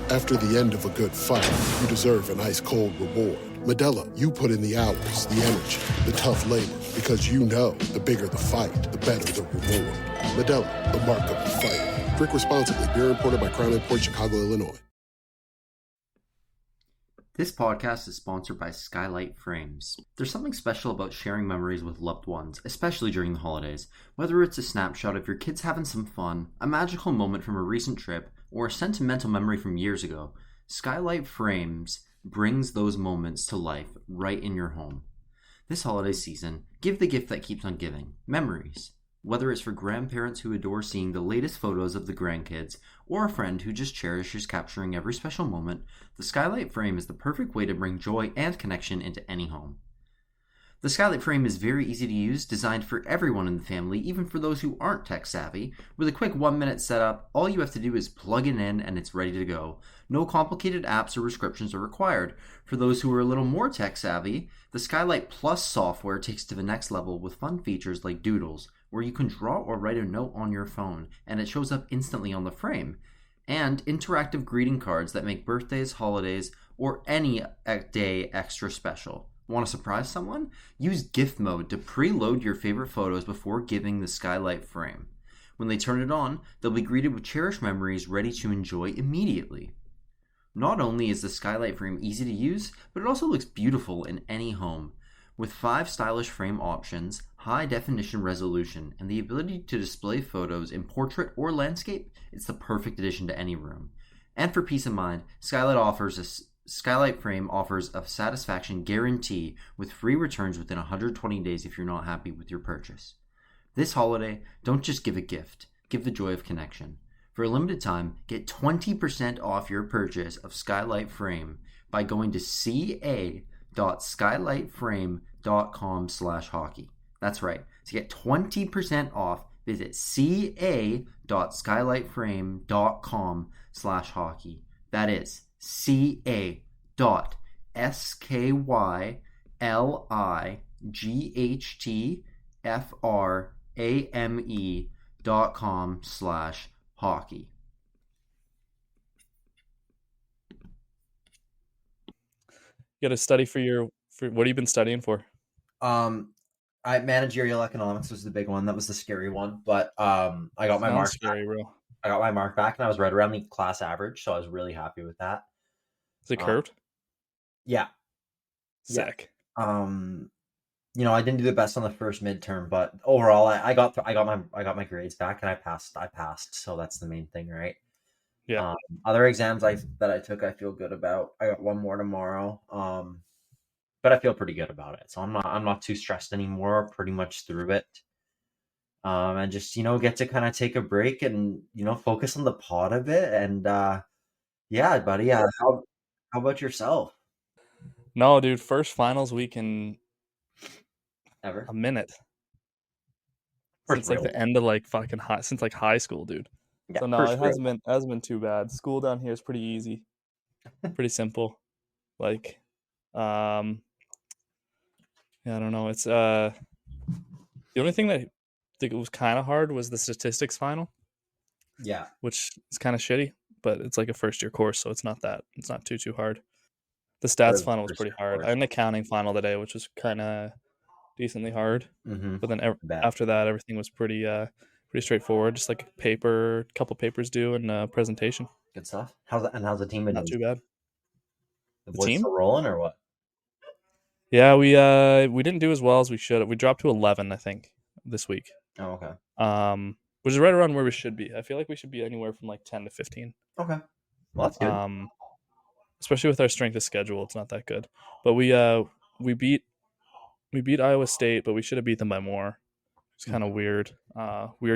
After the end of a good fight, you deserve an ice-cold reward. Modelo, you put in the hours, the energy, the tough labor, because you know the bigger the fight, the better the reward. Modelo, the mark of the fighter. Drink responsibly. Beer imported by Crown Imports, Chicago, Illinois. This podcast is sponsored by Skylight Frames. There's something special about sharing memories with loved ones, especially during the holidays. Whether it's a snapshot of your kids having some fun, a magical moment from a recent trip, or a sentimental memory from years ago, Skylight Frames brings those moments to life right in your home. This holiday season, give the gift that keeps on giving, memories. Whether it's for grandparents who adore seeing the latest photos of the grandkids, or a friend who just cherishes capturing every special moment, the Skylight Frame is the perfect way to bring joy and connection into any home. The Skylight Frame is very easy to use, designed for everyone in the family, even for those who aren't tech savvy. With a quick 1-minute setup, all you have to do is plug it in and it's ready to go. No complicated apps or prescriptions are required. For those who are a little more tech savvy, the Skylight Plus software takes it to the next level with fun features like Doodles, where you can draw or write a note on your phone and it shows up instantly on the frame, and interactive greeting cards that make birthdays, holidays, or any day extra special. Want to surprise someone? Use gift mode to preload your favorite photos before giving the Skylight Frame. When they turn it on, they'll be greeted with cherished memories ready to enjoy immediately. Not only is the Skylight Frame easy to use, but it also looks beautiful in any home. With 5 stylish frame options, high definition resolution, and the ability to display photos in portrait or landscape, it's the perfect addition to any room. And for peace of mind, Skylight Frame offers a satisfaction guarantee with free returns within 120 days if you're not happy with your purchase. This holiday, don't just give a gift, give the joy of connection. For a limited time, get 20% off your purchase of Skylight Frame by going to ca.skylightframe.com/hockey. That's right. To get 20% off, visit ca.skylightframe.com/hockey. That is ca.skylightframe.com/hockey. You got to study for what have you been studying for? Managerial economics was the big one. That was the scary one, but I got my mark back. Bro. I got my mark back, and I was right around the class average, so I was really happy with that. Is it curved? Yeah. Sick. I didn't do the best on the first midterm, but overall, I got my grades back, and I passed. So that's the main thing, right? Yeah. Other exams that I took, I feel good about. I got one more tomorrow. But I feel pretty good about it. So I'm not too stressed anymore. Pretty much through it. And just, get to kind of take a break and, focus on the pod a bit. And yeah, buddy. Yeah. How about yourself? No, dude. First finals week in Ever? a minute. First Since the end of fucking high school, dude. Yeah, so no, it hasn't been too bad. School down here is pretty easy, pretty simple. Yeah, I don't know. It's the only thing that I think it was kind of hard was the statistics final. Yeah, which is kind of shitty, but it's like a first year course, so it's not too hard. The stats final was pretty hard. I had an accounting final today, which was kind of decently hard. Mm-hmm. But then after that, everything was pretty straightforward. Just like a couple papers due, and a presentation. Good stuff. How's the team been? Not too bad. The boys still rolling or what? Yeah, we didn't do as well as we should have. We dropped to 11, I think, this week. Oh, okay. Which is right around where we should be. I feel like we should be anywhere from 10 to 15. Okay. Well, that's good. Especially with our strength of schedule, it's not that good. But we beat Iowa State, but we should have beat them by more. It's kind of weird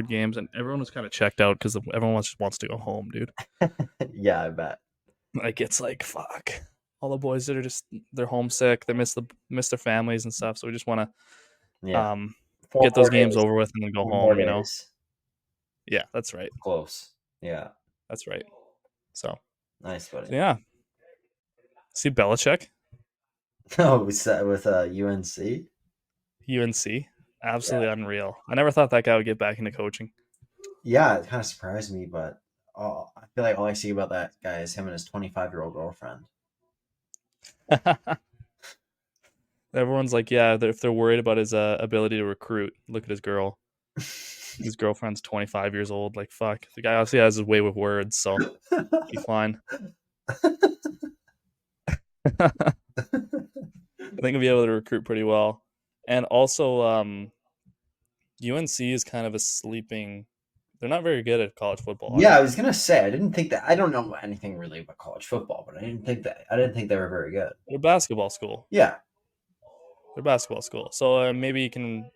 games, and everyone was kind of checked out because everyone just wants to go home, dude. Yeah, I bet. It's fuck. All the boys that are they're homesick. They miss their families and stuff. So we just want to get those games over with and then go home. Yeah, that's right. Close. Yeah, that's right. So nice, buddy. So, yeah. See Belichick. Oh, we sat with UNC. UNC, absolutely unreal. I never thought that guy would get back into coaching. Yeah, it kind of surprised me, but I feel like all I see about that guy is him and his 25-year-old girlfriend. Everyone's like, yeah, if they're worried about his ability to recruit, look at his girl. His girlfriend's 25 years old. Like, fuck. The guy obviously has his way with words, so be fine. I think he'll be able to recruit pretty well. And also, UNC is kind of a sleeping. They're not very good at college football. Yeah, I was gonna say I didn't think that. I don't know anything really about college football, but I didn't think they were very good. They're a basketball school. Yeah, They're a basketball school. So maybe you can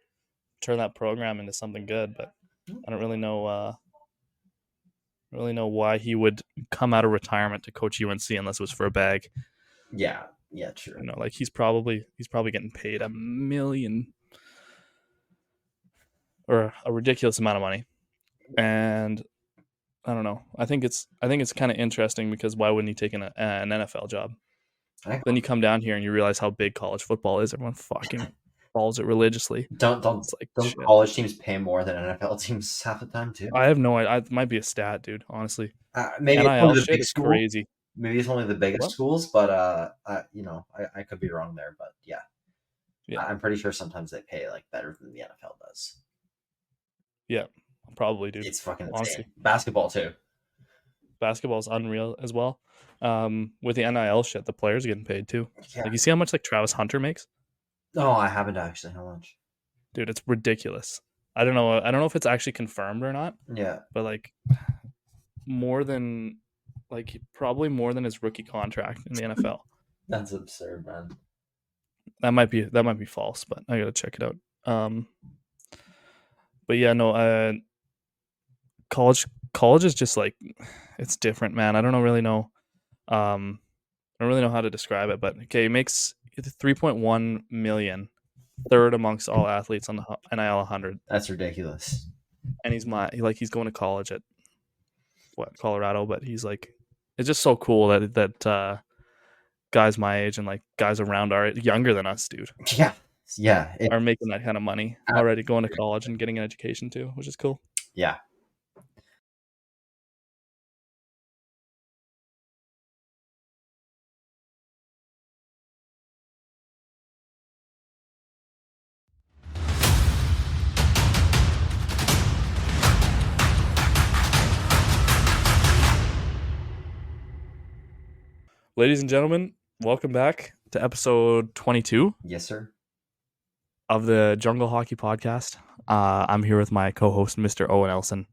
turn that program into something good. But I don't really know. Why he would come out of retirement to coach UNC unless it was for a bag. yeah, true. You know, like he's probably getting paid $1 million or a ridiculous amount of money, and I don't know. I think it's kind of interesting because why wouldn't he take an NFL job? Then you come down here and you realize how big college football is. Everyone fucking follows it religiously. Don't college teams pay more than NFL teams half the time too? I have no idea. It might be a stat, dude. Honestly, maybe NIL it's shit is crazy. Maybe it's only the biggest schools, but I could be wrong there. But yeah, I'm pretty sure sometimes they pay like better than the NFL does. Yeah, probably, dude. It's fucking honestly insane. Basketball too. Basketball's unreal as well. With the NIL shit, the players are getting paid too. Yeah. Like, you see how much like Travis Hunter makes? No, I haven't actually. How much? Dude, it's ridiculous. I don't know if it's actually confirmed or not. Yeah. But like probably more than his rookie contract in the NFL. That's absurd, man. That might be false, but I gotta check it out. But yeah, no, college is just like, it's different, man. I don't really know how to describe it, but okay, he makes $3.1 million, third amongst all athletes on the NIL 100. That's ridiculous. And he's going to college at Colorado, but he's like, it's just so cool that guys my age and like guys around younger than us, dude. Yeah, are making that kind of money already, going to college and getting an education too, which is cool. Yeah. Ladies and gentlemen, welcome back to episode 22. Yes, sir. Of the Jungle Hockey Podcast. I'm here with my co-host, Mr. Owen Elson.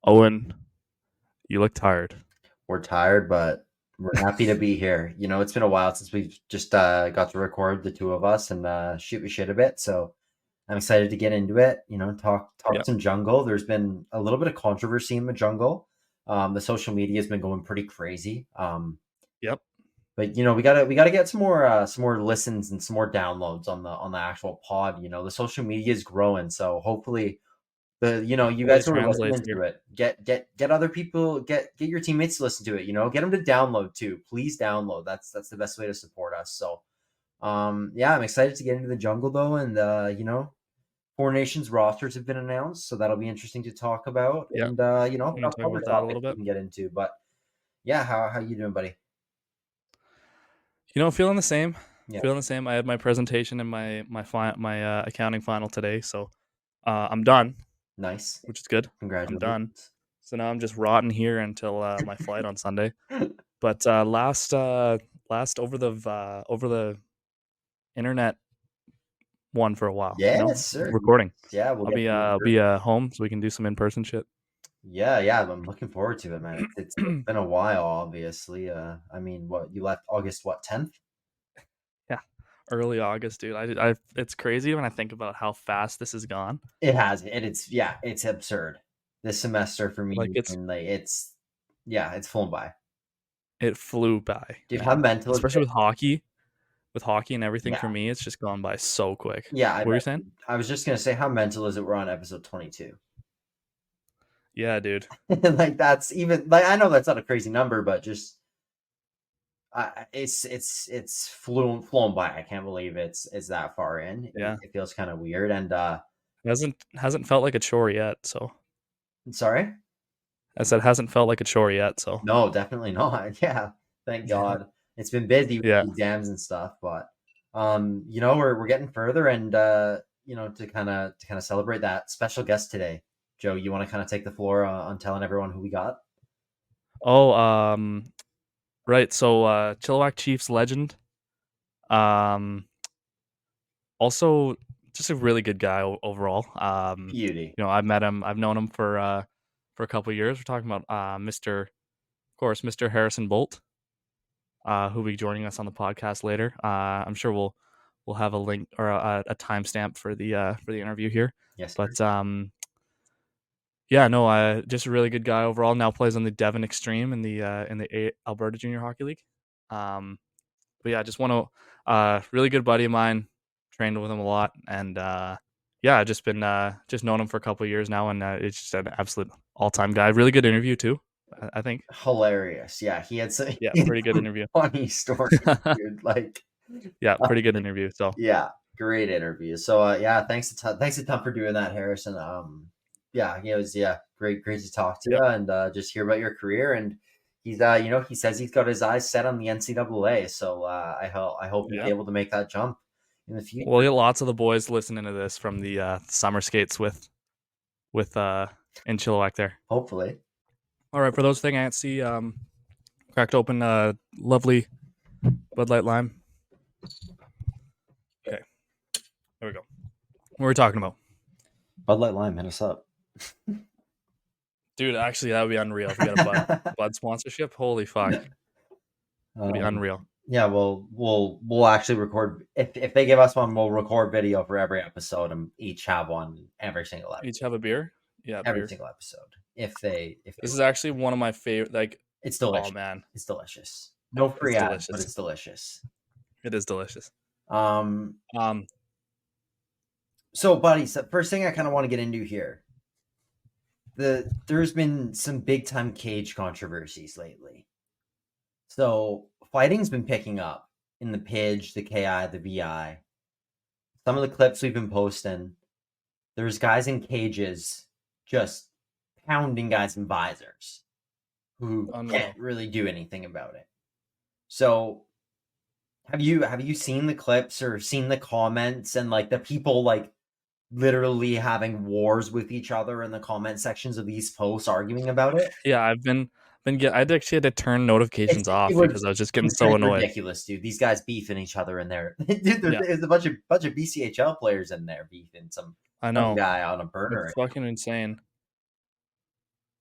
Owen, you look tired. We're tired, but we're happy to be here. You know, it's been a while since we've just got to record, the two of us, and shoot the shit a bit. So I'm excited to get into it. You know, talk some jungle. There's been a little bit of controversy in the jungle. The social media has been going pretty crazy. Yep. But you know, we gotta get some more listens and some more downloads on the actual pod. You know, the social media is growing, so hopefully, you guys who are listening to it, get other people, get your teammates to listen to it. You know, get them to download too. Please download. That's the best way to support us. So, yeah, I'm excited to get into the jungle though, and Four Nations rosters have been announced, so that'll be interesting to talk about. Yeah. And talk about that a little bit. We can get into, but yeah, how you doing, buddy? You know, feeling the same. Yeah. Feeling the same. I had my presentation and my accounting final today, so I'm done. Nice, which is good. Congratulations. I'm done. So now I'm just rotting here until my flight on Sunday. But last over the internet one for a while. Yes, sir. Recording. Yeah, I'll be home so we can do some in-person shit. Yeah, I'm looking forward to it, man. It's been a while, obviously. I mean, you left August 10th? Yeah, early August, dude. I it's crazy when I think about how fast this has gone. It has, and it's absurd. This semester for me, it's flown by. It flew by. Dude, how mental, especially with hockey. With hockey and everything, for me, it's just gone by so quick. Yeah, what were you saying? I was just gonna say, how mental is it? We're on episode 22. Yeah, dude. Like, that's even, like, I know that's not a crazy number, but just it's flown by. I can't believe it's that far in. Yeah, it feels kind of weird, and hasn't felt like a chore yet. So sorry, I said, hasn't felt like a chore yet. So No, definitely not. Yeah, thank God. It's been busy with yeah. the exams and stuff, but we're getting further, and to kind of celebrate that special guest today. Joe, you want to kind of take the floor on telling everyone who we got? Oh, right. So Chilliwack Chiefs legend. Also just a really good guy overall. Beauty. I've met him. I've known him for a couple of years. We're talking about Mr. Harrison Boldt, who'll be joining us on the podcast later. I'm sure we'll have a link or a timestamp for the interview here. Yes, But yeah, no, just a really good guy overall. Now plays on the Devon Xtreme in the Alberta Junior Hockey League. But yeah, just want to really good buddy of mine. Trained with him a lot, and yeah, just been just known him for a couple of years now, and it's just an absolute all-time guy. Really good interview too, I think. hilarious. Yeah, he had some Pretty good interview. funny stories, dude. Like, yeah, pretty good interview. So yeah, great interview. So yeah, thanks a ton for doing that, Harrison. Yeah, it was great to talk to you and just hear about your career. And he's he says he's got his eyes set on the NCAA. So I hope he's able to make that jump in the future. We'll get lots of the boys listening to this from the summer skates with in Chilliwack there. Hopefully. All right, for those thing I can't see, cracked open lovely Bud Light Lime. Okay, there we go. What are we talking about? Bud Light Lime, hit us up. Dude, actually, that would be unreal if we got a Bud sponsorship. Holy fuck. It'd be unreal. Yeah, we'll actually record if they give us one, we'll record video for every episode and each have one every single episode. Each have a beer? Yeah, every single episode. If they This is actually one of my favorite, like, it's delicious. Oh man. It's delicious. No free ads, but it's delicious. It is delicious. So buddies, the first thing I kind of want to get into here. There's been some big time cage controversies lately. So fighting's been picking up in the Pidge, the KI, the VI. Some of the clips we've been posting, there's guys in cages just pounding guys in visors who can't really do anything about it. So have you seen the clips or seen the comments and like the people like literally having wars with each other in the comment sections of these posts arguing about it? Yeah, I actually had to turn notifications off because I was just getting so annoyed. Ridiculous, dude. These guys beefing each other in there. Dude, there's a bunch of BCHL players in there beefing some guy on a burner. It's fucking insane.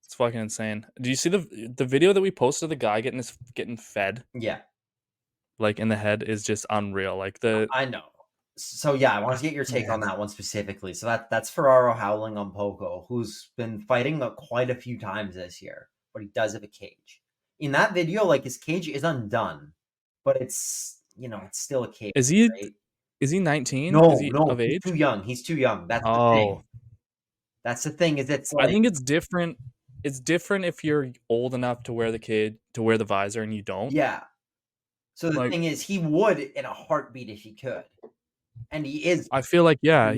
It's fucking insane. Do you see the video that we posted of the guy getting fed? Yeah. Like in the head is just unreal. Like I know. So yeah, I want to get your take on that one specifically. So that's Ferraro howling on Poco, who's been fighting quite a few times this year, but he does have a cage. In that video, like his cage is undone, but it's it's still a cage. Is he? Right? Is he 19? No, is he of age? He's too young. He's too young. That's the thing. That's the thing. Is it's like, I think it's different. It's different if you're old enough to wear the visor and you don't. Yeah. So the thing is, he would in a heartbeat if he could, and he is. I feel like yeah,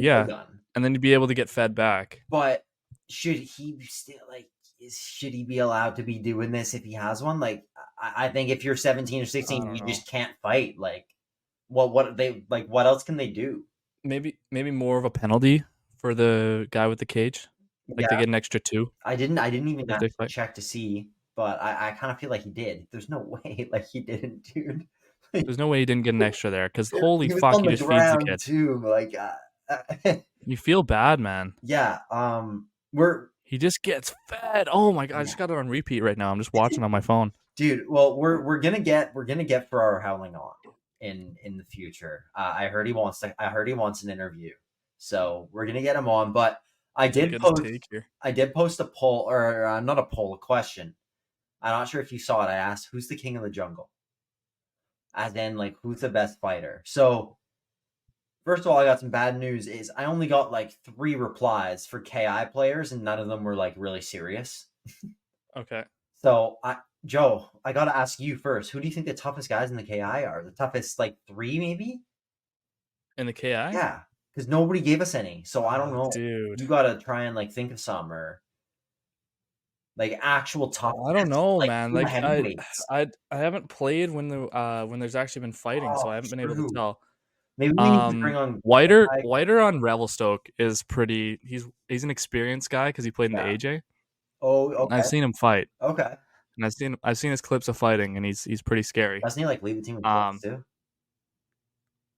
and then you'd be able to get fed back. But should he still should he be allowed to be doing this if he has one? Like, I think if you're 17 or 16, you just can't fight. Like, what else can they do? Maybe more of a penalty for the guy with the cage. Like they get an extra 2. I didn't even check to see, but I kind of feel like he did. There's no way he didn't, dude. There's no way he didn't get an extra there because holy fuck, he just feeds the kid too. Like, you feel bad, man. Yeah. He just gets fed. Oh my god, I just got it on repeat right now. I'm just watching on my phone, dude. Well, we're gonna get Ferraro howling on in the future. I heard he wants an interview, so we're gonna get him on. But I did post a poll or not a poll, a question. I'm not sure if you saw it. I asked, "Who's the king of the jungle?" As in, like, who's the best fighter? So, first of all, I got some bad news. Is I only got like 3 replies for KI players, and none of them were like really serious. Okay. So, Joe, I got to ask you first. Who do you think the toughest guys in the KI are? The toughest, like 3 maybe? In the KI? Yeah, because nobody gave us any. So I don't know. Dude, you got to try and like think of some or. like actual tough. I don't know, like man. two Like heavyweights. I haven't played when there's actually been fighting, so I haven't been able to True. tell. Maybe we need to bring on Whiter on Revelstoke is pretty. He's an experienced guy because he played in the AJ. Oh, okay. I've seen him fight. Okay. And I've seen his clips of fighting, and he's pretty scary. Doesn't he like lead the team in points too?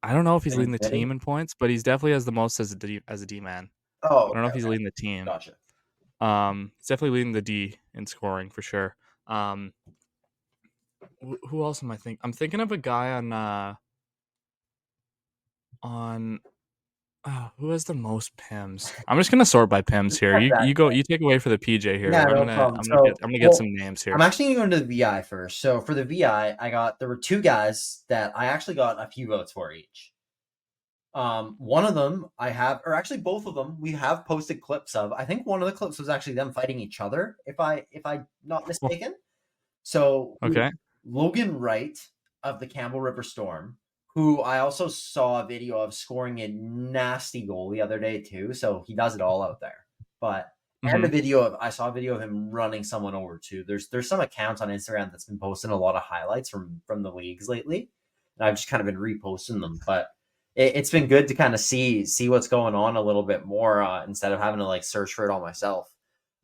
I don't know if he's Winning leading the city? team in points, but he's definitely has the most as a D man. Oh, I don't know if he's leading the team. Gotcha. He's definitely leading the D in scoring for sure. Who else am I thinking? I'm thinking of a guy on who has the most pims? I'm just gonna sort by pims here. You take away for the PJ here. Yeah, I'm gonna get some names here. I'm actually gonna go into the VI first. So for the VI, there were two guys that I actually got a few votes for each. One of them I have, or actually both of them we have posted clips of. I think one of the clips was actually them fighting each other, if I'm not mistaken. So okay, Logan Wright of the Campbell River Storm, who I also saw a video of scoring a nasty goal the other day too. So he does it all out there. But and I saw a video of him running someone over too. There's some accounts on Instagram that's been posting a lot of highlights from the leagues lately, and I've just kind of been reposting them. But it's been good to kind of see what's going on a little bit more instead of having to like search for it all myself.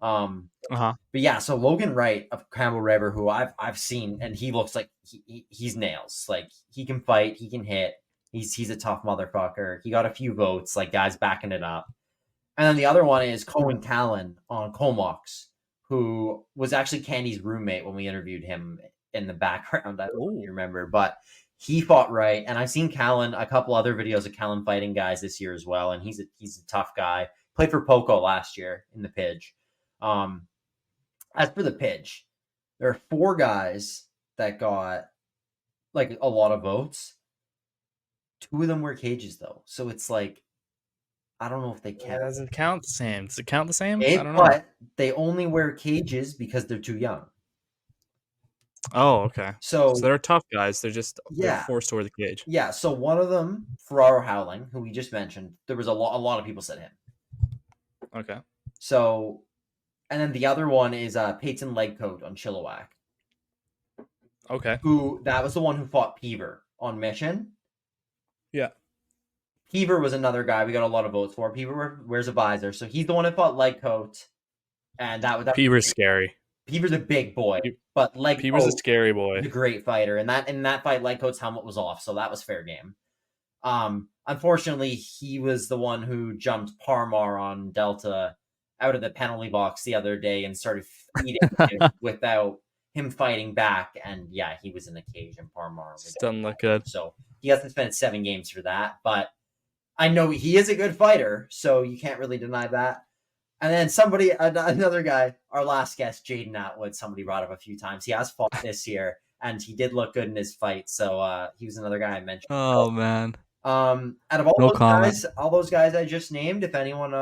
But yeah, so Logan Wright of Campbell River, who I've seen, and he looks like he's nails. Like he can fight, he can hit. He's a tough motherfucker. He got a few votes, like guys backing it up. And then the other one is Cohen Callan on Comox, who was actually Candy's roommate when we interviewed him in the background. I don't know if you remember, but he fought Wright, and I've seen Callan, a couple other videos of Callan fighting guys this year as well, and he's a tough guy. Played for Poco last year in the Pidge. As for the Pidge, there are 4 guys that got like a lot of votes. 2 of them wear cages though, so it's like I don't know if they count. Does it count the same? Does it count the same? I don't know. But they only wear cages because they're too young. Oh, okay. So they're tough guys. They're forced to wear the cage. Yeah. So one of them, Ferraro Howling, who we just mentioned, there was a lot of people said him. Okay. So, and then the other one is Peyton Legcoat on Chilliwack. Okay. That was the one who fought Peaver on Mission. Yeah. Peaver was another guy we got a lot of votes for. Peaver wears a visor, so he's the one that fought Legcoat, and that Peaver's scary. Peaver's a big boy, but Peaver's a scary boy. He's a great fighter, and in that fight, Legcoat's helmet was off, so that was fair game. Unfortunately, he was the one who jumped Parmar on Delta out of the penalty box the other day and started feeding him without him fighting back, and yeah, he was in a cage, and Parmar doesn't look good. So he has to spend 7 games for that, but I know he is a good fighter, so you can't really deny that. And then another guy, our last guest, Jaden Atwood, somebody brought up a few times. He has fought this year, and he did look good in his fight. So he was another guy I mentioned. Oh, man. Out of all those guys I just named, if anyone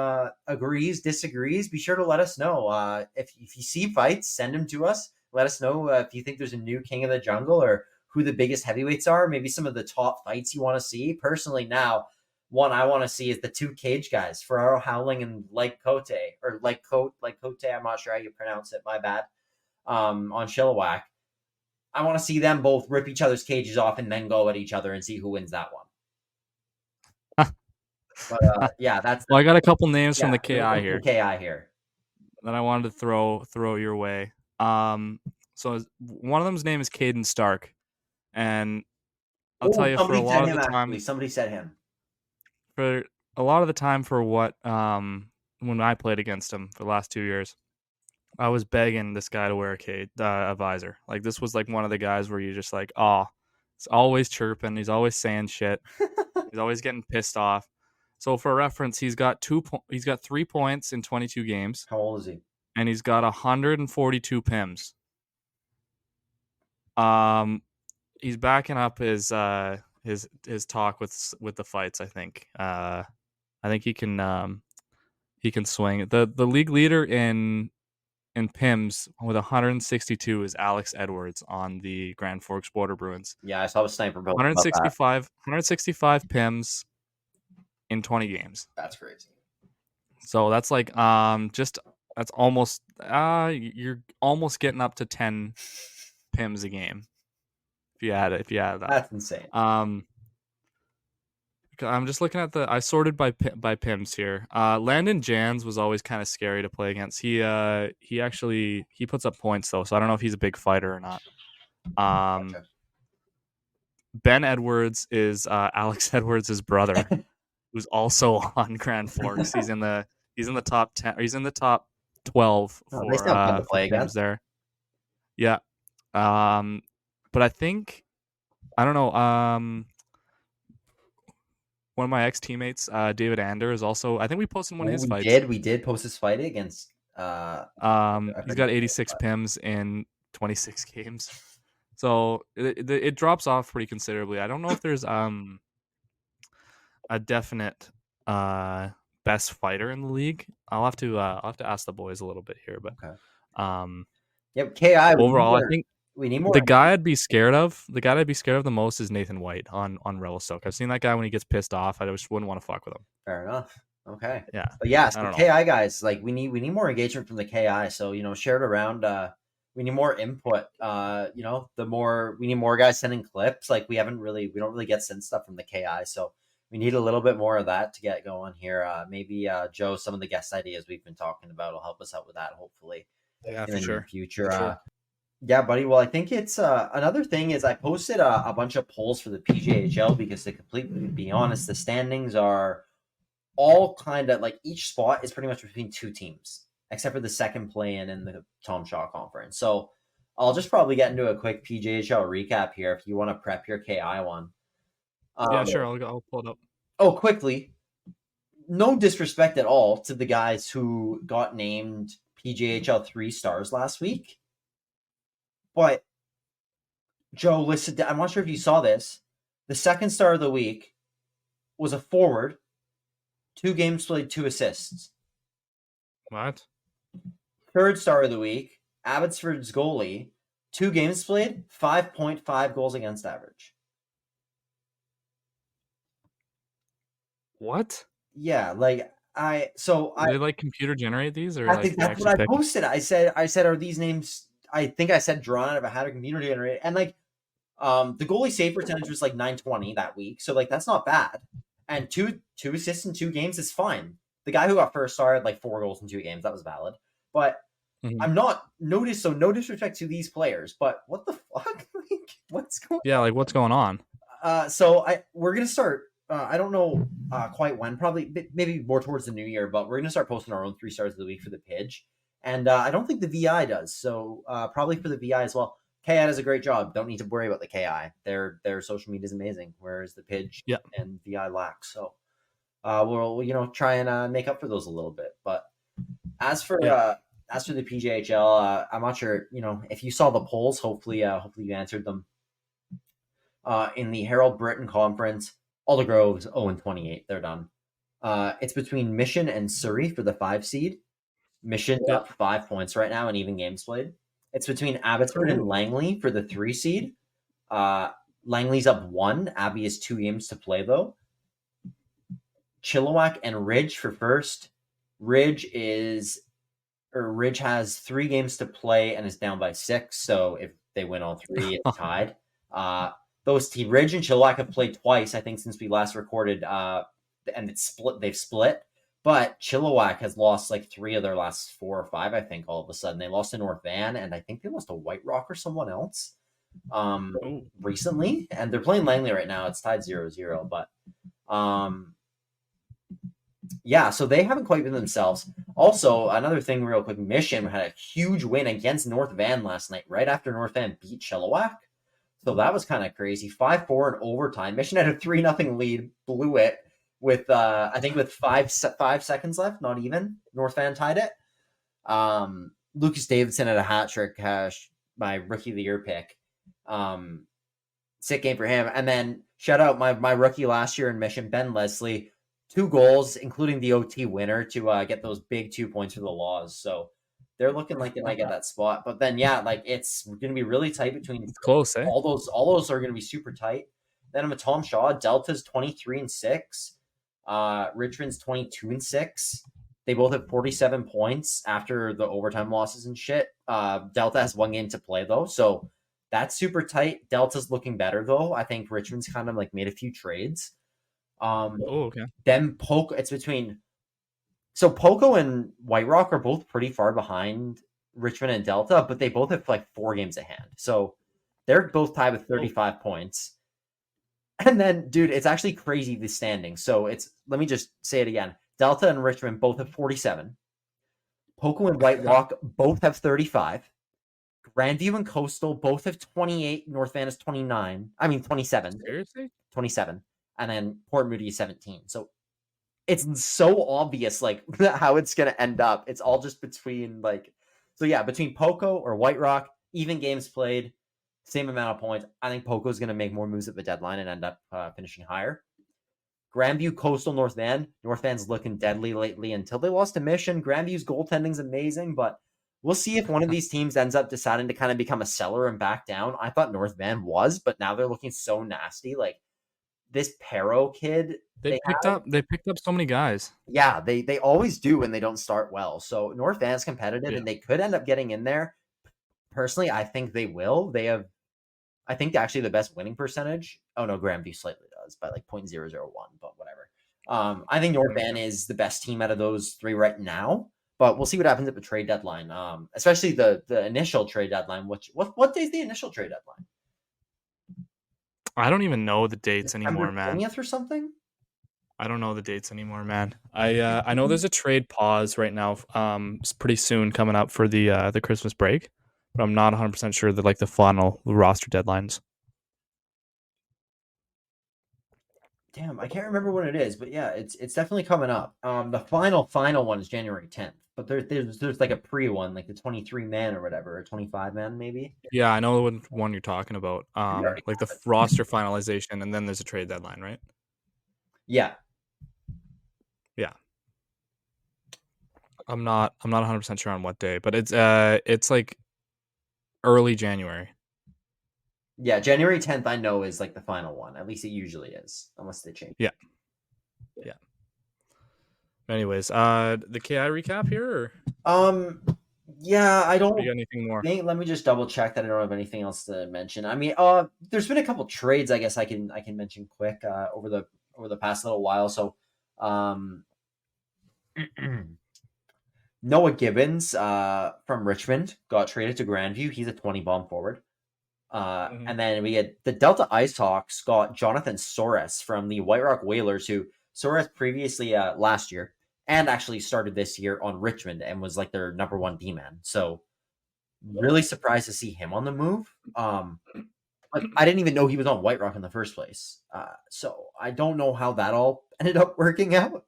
agrees, disagrees, be sure to let us know. If you see fights, send them to us. Let us know if you think there's a new King of the Jungle or who the biggest heavyweights are. Maybe some of the top fights you want to see. Personally, now, one I want to see is the 2 cage guys, Ferraro Howling and Legcoat, I'm not sure how you pronounce it, my bad, on Chilliwack. I want to see them both rip each other's cages off and then go at each other and see who wins that one. But yeah, that's... Well, I got a couple names from the KI here. That I wanted to throw your way. So one of them's name is Caden Stark, and I'll tell you for a lot of the time... Somebody said him. For a lot of the time for what when I played against him for the last 2 years, I was begging this guy to wear a visor. Like, this was like one of the guys where you're just like, oh, he's always chirping, he's always saying shit, he's always getting pissed off. So for reference, he's got 3 points in 22 games. How old is he? And he's got 142 pims. He's backing up his talk with the fights. I think he can swing. The league leader in pims with 162 is Alex Edwards on the Grand Forks Border Bruins. Yeah, I saw a sniper build. 165 pims in 20 games. That's crazy. So that's like just That's almost you're almost getting up to 10 pims a game if you add that. That's insane. I'm just looking at I sorted by pims here. Landon Jans was always kind of scary to play against. He actually puts up points though, so I don't know if he's a big fighter or not. Gotcha. Ben Edwards is Alex Edwards' brother, who's also on Grand Forks. He's in the top 10. Or he's in the top 12 Oh, for they still fun to play pims against. there. Yeah. But I think I don't know. One of my ex teammates, David Ander, is also. I think we posted one of his fights. We did post his fight against. He's got 86 pims in 26 games, so it drops off pretty considerably. I don't know if there's a definite best fighter in the league. I'll have to ask the boys a little bit here, but okay. Yep, Ki. Overall, I think we need more. The guy I'd be scared of the most is Nathan White on Revelstoke. I've seen that guy when he gets pissed off. I just wouldn't want to fuck with him. Fair enough. Okay. Yeah. But yeah, so the KI guys, like we need more engagement from the KI. So, share it around. We need more input. We need more guys sending clips. Like we don't really get sent stuff from the KI. So we need a little bit more of that to get going here. Maybe Joe, some of the guest ideas we've been talking about will help us out with that, hopefully. Yeah, in the near future. For sure. Yeah, buddy. Well, I think it's another thing is I posted a bunch of polls for the PJHL because to completely be honest, the standings are all kind of like each spot is pretty much between two teams, except for the second play-in the Tom Shaw Conference. So I'll just probably get into a quick PJHL recap here if you want to prep your KI one. Yeah, sure. I'll pull it up. Oh, quickly. No disrespect at all to the guys who got named PJHL 3 stars last week. But, Joe, listen, I'm not sure if you saw this. The second star of the week was a forward, 2 games played, 2 assists. What? Third star of the week, Abbotsford's goalie, 2 games played, 5.5 goals against average. What? Yeah, like Do they like computer generate these, or I think that's what I posted. I said, are these names? I think I said drawn out of a hat or computer generated, and like, the goalie save percentage was like 920 that week, so like that's not bad. And two assists in 2 games is fine. The guy who got first star had like 4 goals in 2 games. That was valid. But I'm not noticed. So no disrespect to these players, but what the fuck? Like, what's going? Yeah, like what's going on? So we're gonna start. I don't know quite when. Probably maybe more towards the new year. But we're gonna start posting our own 3 stars of the week for the Pidge. And I don't think the VI does. So probably for the VI as well. KI does a great job. Don't need to worry about the KI. Their social media is amazing, whereas the Pidge and VI lack. So we'll try and make up for those a little bit. But as for the PJHL, I'm not sure. If you saw the polls, hopefully you answered them. In the Harold Britton Conference, Alder Grove's 0-28. They're done. It's between Mission and Surrey for the 5 seed. Mission up 5 points right now in even games played. It's between Abbotsford and Langley for the 3 seed. Langley's up 1. Abbey has 2 games to play though. Chilliwack and Ridge for first. Ridge has 3 games to play and is down by 6. So if they win all 3, it's tied. Those teams, Ridge and Chilliwack, have played twice, I think, since we last recorded. And it's split. They've split. But Chilliwack has lost like 3 of their last 4 or 5, I think, all of a sudden. They lost to North Van, and I think they lost to White Rock or someone else recently. And they're playing Langley right now. It's tied 0-0. But so they haven't quite been themselves. Also, another thing real quick, Mission had a huge win against North Van last night, right after North Van beat Chilliwack. So that was kind of crazy. 5-4 in overtime. Mission had a 3-0 lead, blew it. With I think with 5 seconds left, not even. North Van tied it. Lucas Davidson had a hat trick, my rookie of the year pick. Sick game for him. And then shout out my rookie last year in Mission, Ben Leslie, 2 goals, including the OT winner to get those big 2 points for the Laws. So they're looking like they might get that spot. But then it's going to be really tight between. It's close, eh? All those are going to be super tight. Then I'm a Tom Shaw. Delta's 23-6. Richmond's 22-6. They both have 47 points after the overtime losses and shit. Delta has 1 game to play, though, so that's super tight. Delta's looking better, though. I think Richmond's kind of like made a few trades. Okay. Then Poco, it's between... So Poco and White Rock are both pretty far behind Richmond and Delta, but they both have like 4 games at hand. So they're both tied with 35 points. And then, dude, it's actually crazy, the standing. So let me just say it again. Delta and Richmond both have 47. Poco and White Rock both have 35. Grandview and Coastal both have 28. North Van is 29. I mean, 27. Seriously? 27. And then Port Moody is 17. So it's so obvious, like, how it's going to end up. It's all just between, like... So, yeah, between Poco or White Rock, even games played, same amount of points. I think Poco's going to make more moves at the deadline and end up finishing higher. Grandview, Coastal, North Van. North Van's looking deadly lately until they lost to Mission. Grandview's goaltending's amazing, but we'll see if one of these teams ends up deciding to kind of become a seller and back down. I thought North Van was, but now they're looking so nasty. Like, this Perro kid... They picked up so many guys. Yeah, they always do when they don't start well. So North Van's competitive, and they could end up getting in there. Personally, I think they will. They have, I think, actually the best winning percentage. Oh no, Grandview slightly does by like 0.001, but whatever. I think North Van is the best team out of those 3 right now. But we'll see what happens at the trade deadline. Especially the initial trade deadline. What day is the initial trade deadline? I don't even know the dates anymore, man. 20th or something? I don't know the dates anymore, man. I know there's a trade pause right now. It's pretty soon coming up for the Christmas break, but I'm not 100% sure that like the final roster deadlines. Damn, I can't remember when it is, but yeah, it's definitely coming up. The final one is January 10th, but there's like a pre one, like the 23 man or whatever, or 25 man maybe. Yeah, I know the one you're talking about. Like the roster finalization, and then there's a trade deadline, right? Yeah. Yeah. I'm not 100% sure on what day, but it's like early January. Yeah, January 10th I know is like the final one. At least it usually is, unless they change. Yeah. Anyways, the KI recap here, or? Yeah, I don't You got anything more? let me just double check that I don't have anything else to mention. I mean, there's been a couple trades I guess I can mention quick over the past little while. So, Noah Gibbons from Richmond got traded to Grandview. He's a 20 bomb forward. And then we had the Delta Ice Hawks got Jonathan Soros from the White Rock Whalers, who Soros previously last year and actually started this year on Richmond and was like their number 1 D-man. So really surprised to see him on the move. Like, I didn't even know he was on White Rock in the first place. So I don't know how that all ended up working out.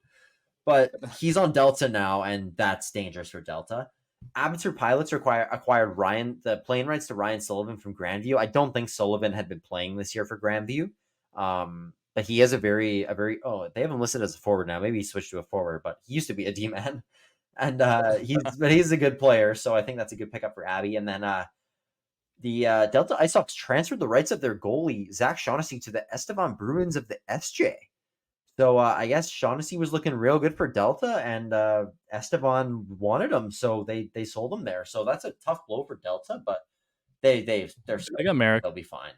But he's on Delta now, and that's dangerous for Delta. Abbotsford Pilots acquired the playing rights to Ryan Sullivan from Grandview. I don't think Sullivan had been playing this year for Grandview. But he has a very they have him listed as a forward now. Maybe he switched to a forward, but he used to be a D-man. And he's a good player, so I think that's a good pickup for Abby. And then the Delta Ice Hawks transferred the rights of their goalie, Zach Shaughnessy, to the Estevan Bruins of the SJ. So I guess Shaughnessy was looking real good for Delta, and Estevan wanted him, so they sold him there. So that's a tough blow for Delta, but they got Merrick. They'll be fine.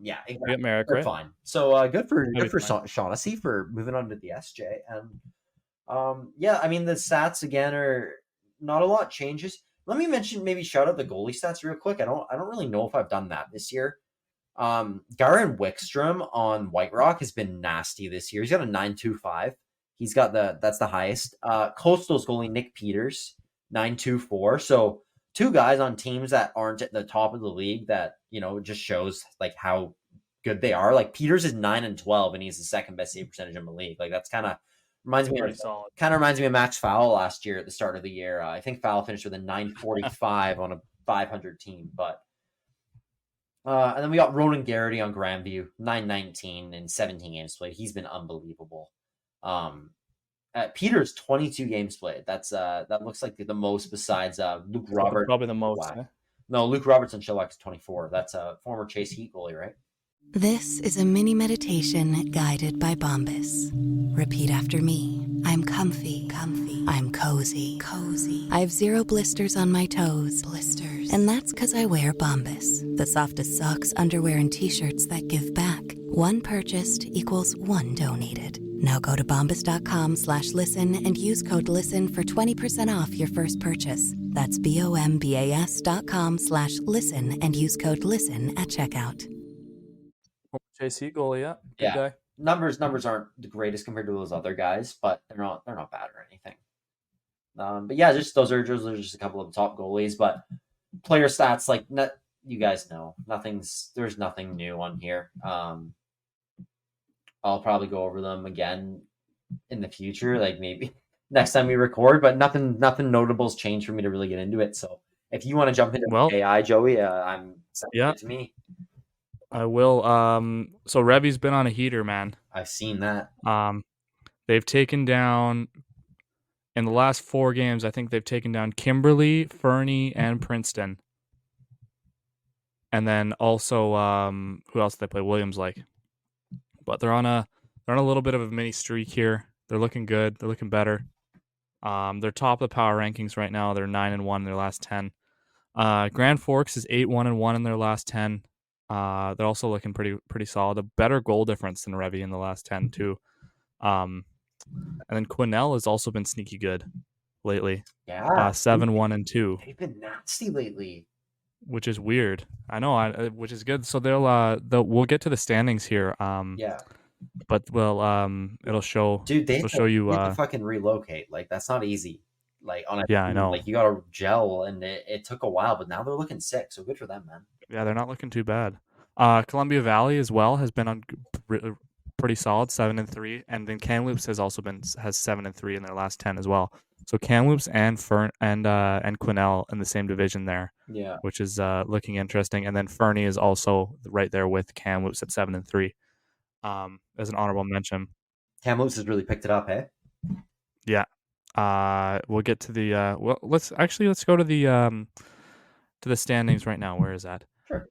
Yeah, exactly. They got Merrick, They're right? fine. So good for Shaughnessy for moving on to the SJ. And yeah, I mean the stats again are not a lot changes. Let me mention shout out the goalie stats real quick. I don't really know if I've done that this year. Garen Wickstrom on White Rock has been nasty this year. He's got a 9.25. He's got that's the highest. Coastal's goalie Nick Peters, 9.24. So 2 guys on teams that aren't at the top of the league that, just shows like how good they are. Like Peters is 9-12 and he's the second best save percentage in the league. Like that's kind of reminds me of Max Fowl last year at the start of the year. I think Fowl finished with a 9.45 on a 500 team, but and then we got Ronan Garrity on Grandview, 9.19 and 17 games played. He's been unbelievable. Peters 22 games played. That looks like the most besides Luke Roberts. Probably the most. Wow. No, Luke Roberts on Chilliwack is 24. That's a former Chase Heat goalie, right? This is a mini meditation guided by Bombas. Repeat after me. I'm comfy. I'm cozy. I have 0 blisters on my toes. And that's because I wear Bombas, the softest socks, underwear, and t-shirts that give back. One purchased equals one donated. Now go to bombas.com/listen and use code LISTEN for 20% off your first purchase. That's bombas.com/listen and use code LISTEN at checkout. JC goalie, yeah. Good Yeah. guy. Numbers aren't the greatest compared to those other guys, but they're not bad or anything. But yeah, just those are just a couple of the top goalies. But player stats, like you guys know, there's nothing new on here. I'll probably go over them again in the future, like maybe next time we record. But nothing notable's changed for me to really get into it. So if you want to jump into AI, Joey, I'm yeah. to me. I will. So Revy's been on a heater, man. I've seen that. They've taken down in the last 4 games. I think they've taken down Kimberly, Fernie, and Princeton. And then also, who else did they play? Williams Lake. But they're on a little bit of a mini streak here. They're looking good. They're looking better. They're top of the power rankings right now. They're 9-1 in their last 10. Grand Forks is 8-1-1 in their last 10. They're also looking pretty solid. A better goal difference than Revy in the last 10 too. And then Quesnel has also been sneaky good lately. Yeah, 7-1-2. They've been nasty lately, which is weird. I know, which is good. So we'll get to the standings here. yeah, but it'll show. Dude, it'll show you. They have to fucking relocate. Like that's not easy. Like on a yeah, I know. Like you got to gel, and it took a while, but now they're looking sick. So good for them, man. Yeah, they're not looking too bad. Columbia Valley as well has been on pretty solid, 7-3, and then Kamloops has 7-3 in their last 10 as well. So Kamloops and Quesnel in the same division there, yeah, which is looking interesting. And then Fernie is also right there with Kamloops at 7-3. As an honorable mention, Kamloops has really picked it up, eh? Yeah. We'll get to the let's go to the standings right now. Where is that? Sure.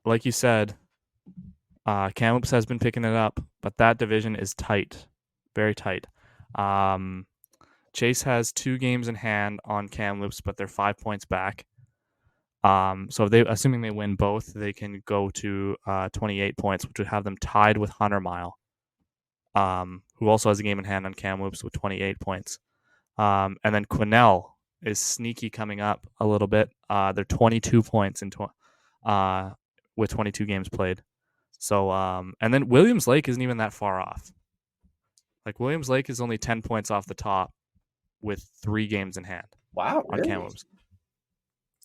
Like you said, Kamloops has been picking it up, but that division is tight, very tight. Chase has 2 games in hand on Kamloops, but they're 5 points back. So assuming they win both, they can go to 28 points, which would have them tied with Hunter Mile, who also has a game in hand on Kamloops with 28 points. And then Quesnel is sneaky coming up a little bit. They're 22 points with 22 games played. So, and then Williams Lake isn't even that far off. Like Williams Lake is only 10 points off the top with 3 games in hand. Wow, on really? Kamloops.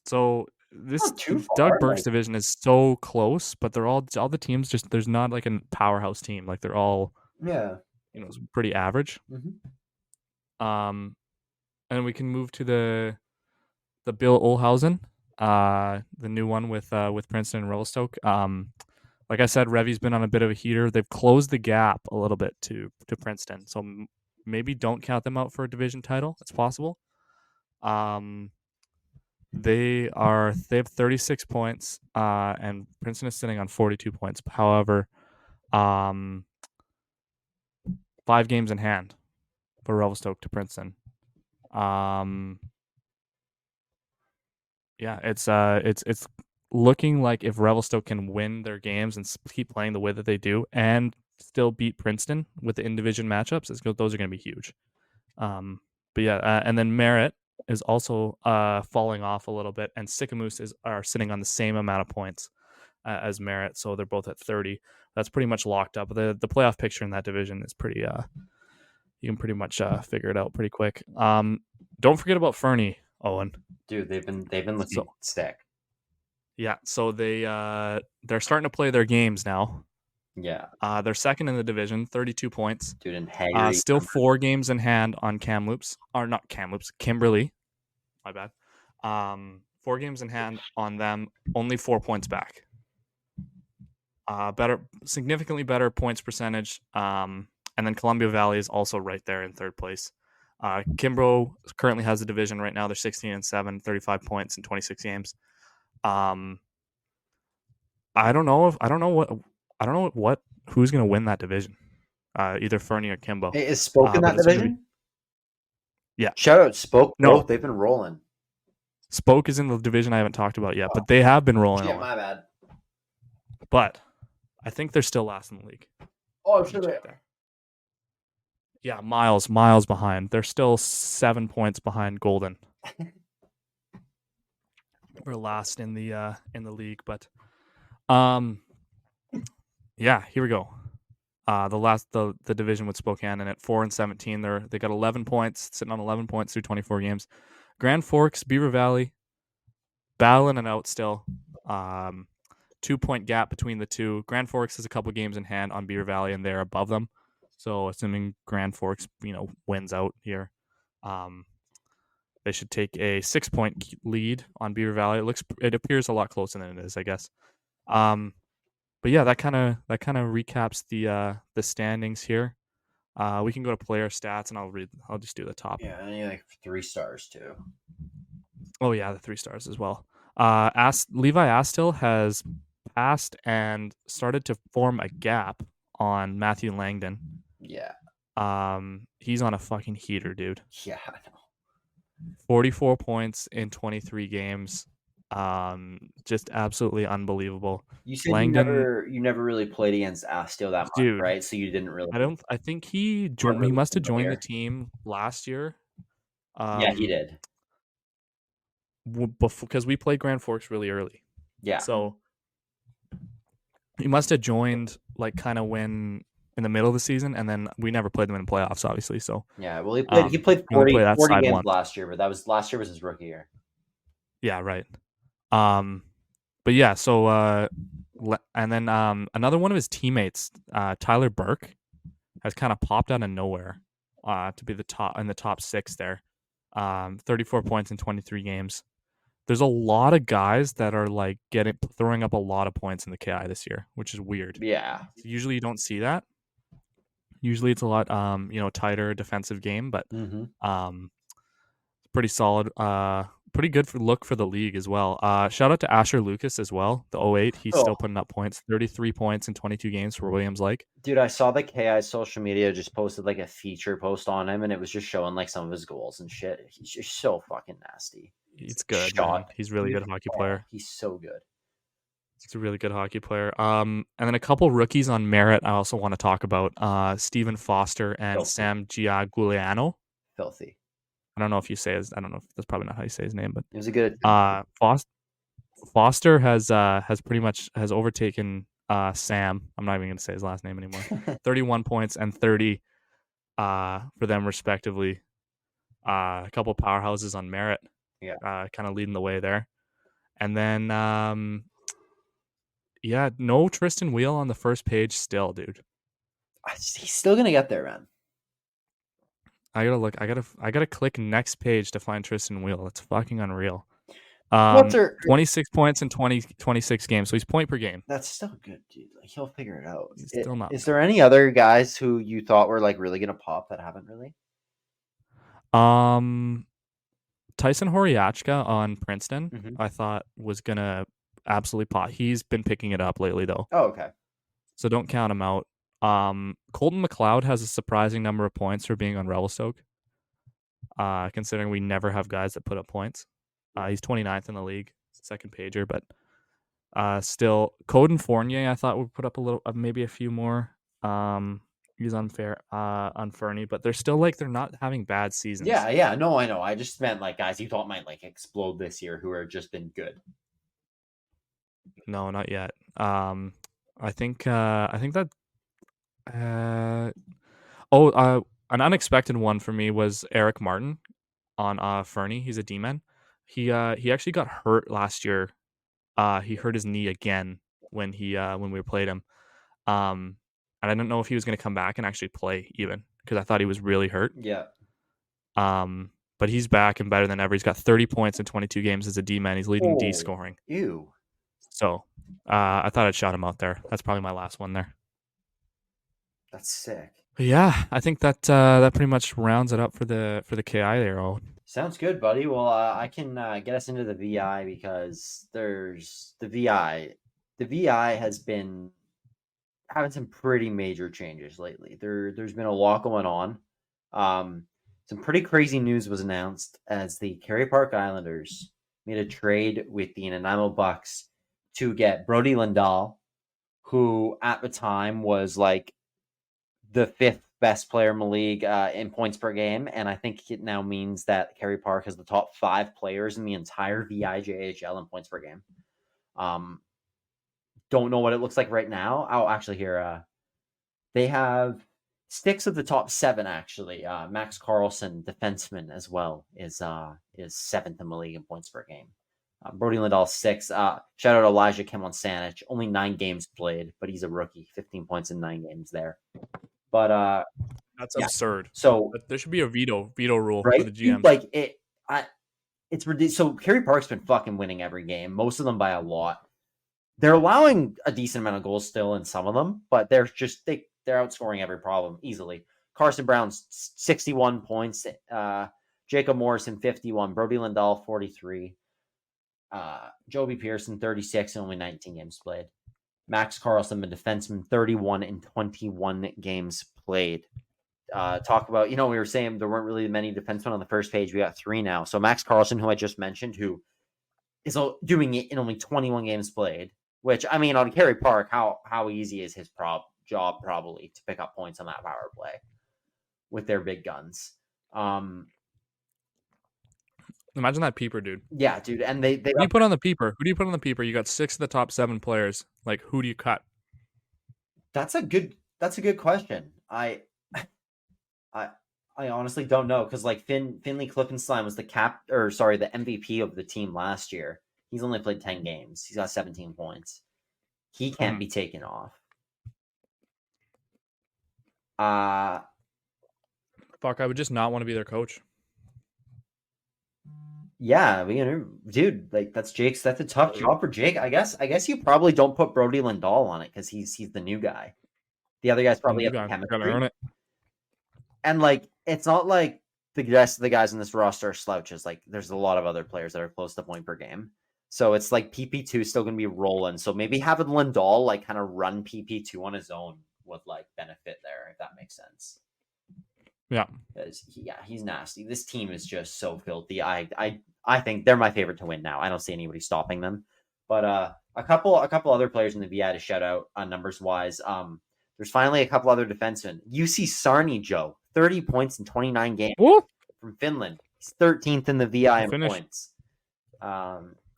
So this Doug Burke's division is so close, but they're all the teams there's not like a powerhouse team. Like they're all pretty average. Mm-hmm. And we can move to the Bill Olhausen, the new one with Princeton and Revelstoke. Like I said, Revy's been on a bit of a heater. They've closed the gap a little bit to Princeton, so maybe don't count them out for a division title. It's possible. They have 36 points, and Princeton is sitting on 42 points. However, 5 games in hand for Revelstoke to Princeton. Yeah, it's looking like if Revelstoke can win their games and keep playing the way that they do, and still beat Princeton with the in-division matchups, those are going to be huge. But yeah, and then Merritt is also falling off a little bit, and Sicamous are sitting on the same amount of points as Merritt, so they're both at 30. That's pretty much locked up. The playoff picture in that division is pretty. You can pretty much figure it out pretty quick. Don't forget about Fernie, Owen. Dude, they've been looking sick. Yeah, so they're starting to play their games now. Yeah. They're second in the division, 32 points. Dude, and still 4 games in hand on Kamloops. Or not Kamloops, Kimberly. My bad. 4 games in hand on them, only 4 points back. Significantly better points percentage. And then Columbia Valley is also right there in 3rd place. Kimbrough currently has the division right now. They're 16-7, 35 points in 26 games. I don't know who's going to win that division. either Fernie or Kimbo. Hey, is Spoke in but that it's gonna division? Yeah. Shout out Spoke, bro. No. They've been rolling. Spoke is in the division I haven't talked about yet, but they have been rolling Shit, on. my bad. But I think they're still last in the league. Oh, I'm sure they are. Yeah, miles behind. They're still 7 points behind Golden. We're last in the league, but yeah, here we go. The division with Spokane, and at 4-17, they got 11 points, sitting on 11 points through 24 games. Grand Forks, Beaver Valley, battling it out still. 2-point gap between the two. Grand Forks has a couple games in hand on Beaver Valley, and they're above them. So assuming Grand Forks, wins out here, they should take a 6-point lead on Beaver Valley. It appears a lot closer than it is, I guess. But yeah, that kind of recaps the standings here. We can go to player stats, and I'll just do the top. Yeah, I need like 3 stars too. Oh yeah, the 3 stars as well. Levi Astill has passed and started to form a gap on Matthew Langdon. Yeah. He's on a fucking heater, dude. Yeah, I know. 44 points in 23 games. Just absolutely unbelievable. You said Langdon, you never really played against Astill that much, dude, right? So you didn't really. I think he really must have joined familiar. the team last year. Yeah, he did. Because we played Grand Forks really early. Yeah. So he must have joined like kind of when in the middle of the season, and then we never played them in playoffs, obviously. So yeah, well, he played 40 games last year, but last year was his rookie year. Yeah, right. But yeah, so and then another one of his teammates, Tyler Burke, has kind of popped out of nowhere to be the top 6 there. 34 points in 23 games. There's a lot of guys that are like throwing up a lot of points in the KI this year, which is weird. Yeah. Usually you don't see that. Usually it's a lot tighter defensive game, but pretty solid. Pretty good look for the league as well. Shout out to Asher Lucas as well, the 08. He's still putting up points. 33 points in 22 games for Williams Lake. Dude, I saw the KI social media just posted like a feature post on him, and it was just showing like some of his goals and shit. He's just so fucking nasty. He's good. Man. He's a really good hockey player. He's so good. He's a really good hockey player. And then a couple rookies on merit I also want to talk about. Stephen Foster and Sam Giaguliano. Filthy. I don't know if that's probably not how you say his name, but it was a good. Foster has pretty much overtaken Sam. I'm not even going to say his last name anymore. 31 points and 30 for them respectively. A couple powerhouses on merit. Yeah. Kind of leading the way there. And then no Tristan Wheel on the first page still, dude. He's still gonna get there, man. I gotta click next page to find Tristan Wheel. That's fucking unreal. 26 points in 26 games, so he's point per game. That's still good, dude. Like, he'll figure it out. He's still not. Is there any other guys who you thought were like really gonna pop that haven't really? Tyson Horiachka on Princeton, I thought was gonna absolutely pop. He's been picking it up lately though. Oh, okay. So don't count him out. Colton McLeod has a surprising number of points for being on Revelstoke. Considering we never have guys that put up points. He's 29th in the league, second pager, but still, Coden Fournier I thought would put up maybe a few more. He's on Fernie, but they're still they're not having bad seasons. Yeah, no, I know. I just meant like guys you thought might like explode this year who are just been good. No, not yet. I think that. An unexpected one for me was Eric Martin on Fernie. He's a D-man. He actually got hurt last year. He hurt his knee again when we played him. And I didn't know if he was going to come back and actually play even because I thought he was really hurt. Yeah. But he's back and better than ever. He's got 30 points in 22 games as a D-man. He's leading D scoring. Ew. So I thought I'd shout him out there. That's probably my last one there. That's sick. But yeah, I think that pretty much rounds it up for the KI there, Owen. Sounds good, buddy. Well, I can get us into the VI because there's the VI. The VI has been having some pretty major changes lately. There's been a lot going on. Some pretty crazy news was announced as the Kerry Park Islanders made a trade with the Nanaimo Bucks to get Brody Lindahl, who at the time was like the 5th best player in the league in points per game. And I think it now means that Kerry Park has the top 5 players in the entire VIJHL in points per game. Don't know what it looks like right now. Oh, actually here, they have 6 of the top 7 actually. Max Carlson, defenseman as well, is 7th in the league in points per game. Brody Lindahl 6. Shout out Elijah Kemonsanich. Only 9 games played, but he's a rookie. 15 points in 9 games there. But that's absurd. So there should be a veto rule right? for the GMs. Like it's ridiculous. So Kerry Park's been fucking winning every game, most of them by a lot. They're allowing a decent amount of goals still in some of them, but they're outscoring every problem easily. Carson Brown's 61 points, Jacob Morrison 51, Brody Lindahl 43, Joby Pearson 36 and only 19 games played. Max Carlson, the defenseman, 31 and 21 games played. Talk about, we were saying there weren't really many defensemen on the first page. We got 3 now. So Max Carlson, who I just mentioned, who is doing it in only 21 games played, which, I mean, on Kerry Park, how easy is his job probably to pick up points on that power play with their big guns. Imagine that peeper, dude. Yeah, dude. And they who do you put on the peeper? Who do you put on the peeper? You got 6 of the top 7 players. Like, who do you cut? That's a good question. I honestly don't know, because like Finley Klippenstein was the MVP of the team last year. He's only played 10 games. He's got 17 points. He can't be taken off. Fuck, I would just not want to be their coach. Yeah, dude, like that's a tough job for Jake. I guess you probably don't put Brody Lindahl on it because he's the new guy. The other guys probably have chemistry. Gotta earn it. And like, it's not like the rest of the guys in this roster are slouches. Like, there's a lot of other players that are close to point per game. So it's like PP2 is still going to be rolling. So maybe having Lindahl like kind of run PP2 on his own would like benefit there, if that makes sense. Yeah. He's nasty. This team is just so filthy. I think they're my favorite to win now. I don't see anybody stopping them. But a couple other players in the VI to shout out numbers wise. There's finally a couple other defensemen. UC Sarni Joe, 30 points in 29 games. Woo! From Finland. He's 13th in the VI in points.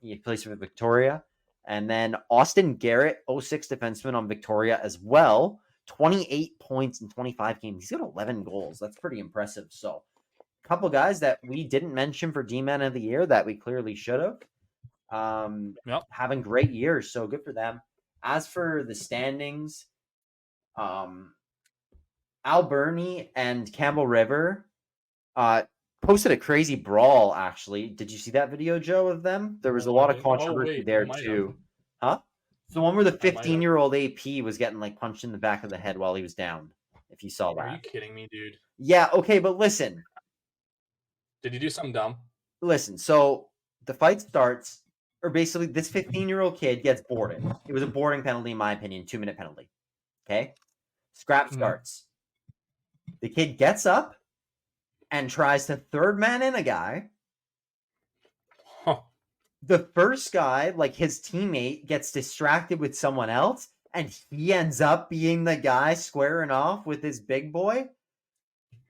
He plays for Victoria. And then Austin Garrett, 06 defenseman on Victoria as well. 28 points in 25 games. He's got 11 goals. That's pretty impressive. So a couple guys that we didn't mention for D-Man of the Year that we clearly should have. Having great years. So good for them. As for the standings, Alberni and Campbell River posted a crazy brawl, actually. Did you see that video, Joe, of them? There was a lot of controversy there, too. Huh? It's the one where the 15-year-old AP was getting, like, punched in the back of the head while he was down, if you saw that. Are you kidding me, dude? Yeah, okay, but listen. Did you do something dumb? Listen, so the fight starts, or basically this 15-year-old kid gets boarded. It was a boarding penalty, in my opinion, 2-minute penalty. Okay? Scrap starts. The kid gets up and tries to third man in a guy. Huh. The first guy, like his teammate, gets distracted with someone else, and he ends up being the guy squaring off with his big boy.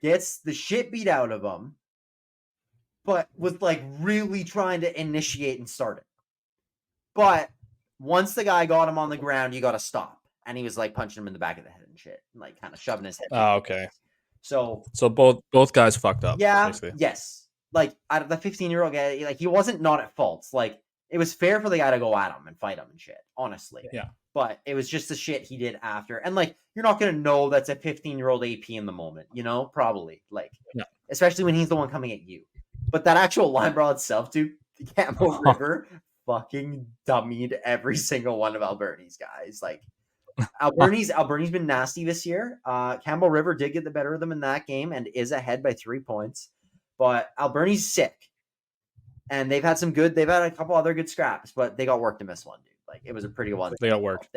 Gets the shit beat out of him, but was like really trying to initiate and start it. But once the guy got him on the ground, you got to stop. And he was like punching him in the back of the head and shit, and like kind of shoving his head. Oh, okay. So both guys fucked up. Yeah. Basically. Yes. Like out of the 15-year-old guy, like he wasn't not at fault. Like it was fair for the guy to go at him and fight him and shit. Honestly. Yeah. But it was just the shit he did after, and like you're not gonna know that's a 15-year-old AP in the moment, probably like, especially when he's the one coming at you. But that actual line brawl itself, dude, Campbell River fucking dummied every single one of Alberni's guys. Like. Alberni's been nasty this year. Campbell River did get the better of them in that game and is ahead by 3 points. But Alberni's sick. And they've had a couple other good scraps, but they got worked to miss one, dude. Like it was a pretty one. They got worked.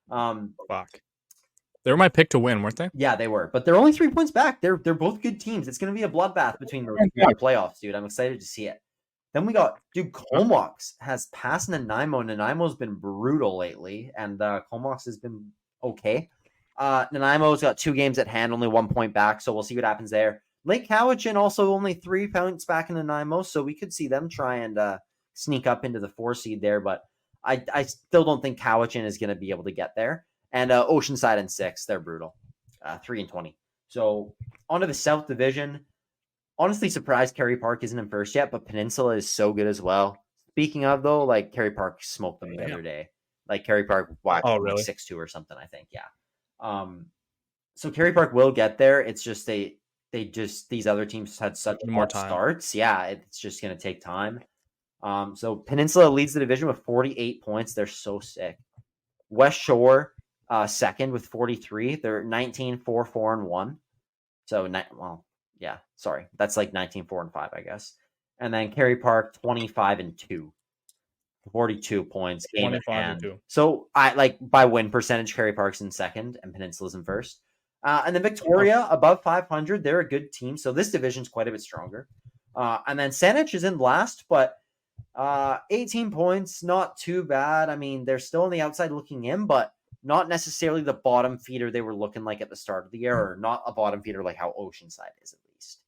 Fuck. They were my pick to win, weren't they? Yeah, they were, but they're only 3 points back. They're both good teams. It's going to be a bloodbath between the playoffs, dude. I'm excited to see it. Then we got, dude, Comox has passed Nanaimo. Nanaimo's been brutal lately, and Comox has been okay. Nanaimo's got 2 games at hand, only 1 point back, so we'll see what happens there. Lake Cowichan also only 3 points back in Nanaimo, so we could see them try and sneak up into the 4 seed there, but I still don't think Cowichan is going to be able to get there. And Oceanside in 6, they're brutal, 3-20. So on to the South Division. Honestly, surprised Kerry Park isn't in first yet, but Peninsula is so good as well. Speaking of, though, like, Kerry Park smoked them the other day. Like, Kerry Park watched them really? like 6-2 or something, I think. Yeah. So Kerry Park will get there. It's just these other teams had such more starts. Yeah, it's just going to take time. So Peninsula leads the division with 48 points. They're so sick. West Shore second with 43. They're 19-4-4-1. So, yeah, sorry. That's like 19-4-5, I guess. And then Kerry Park 25-2. 42 points. Game at hand. So I like by win percentage, Kerry Park's in second and Peninsula's in first. And then Victoria above 500. They're a good team. So this division's quite a bit stronger. And then Saanich is in last, but 18 points, not too bad. I mean, they're still on the outside looking in, but not necessarily the bottom feeder they were looking like at the start of the year, or not a bottom feeder like how Oceanside is at least.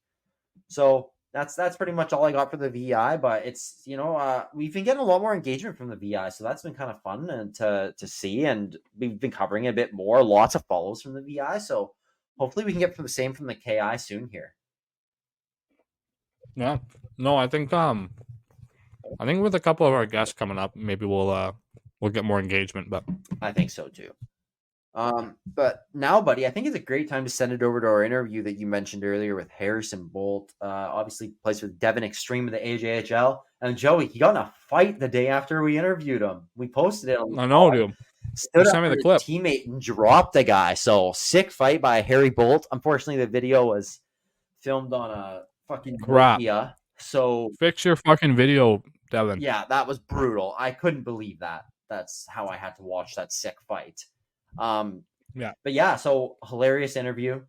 So that's pretty much all I got for the VI, but it's, we've been getting a lot more engagement from the VI, so that's been kind of fun and to see, and we've been covering it a bit more, lots of follows from the VI, so hopefully we can get the same from the KI soon here. Yeah. No, I think with a couple of our guests coming up, maybe we'll get more engagement, but I think so too. But now, buddy, I think it's a great time to send it over to our interview that you mentioned earlier with Harrison Boldt. Obviously plays with Devon Xtreme of the AJHL. And Joey, he got in a fight the day after we interviewed him. We posted it. I know, dude. Stood up for his teammate and dropped the guy. So sick fight by Harry Boldt. Unfortunately, the video was filmed on a fucking Nokia. So fix your fucking video, Devon. Yeah, that was brutal. I couldn't believe that. That's how I had to watch that sick fight. Yeah. But yeah, so hilarious interview.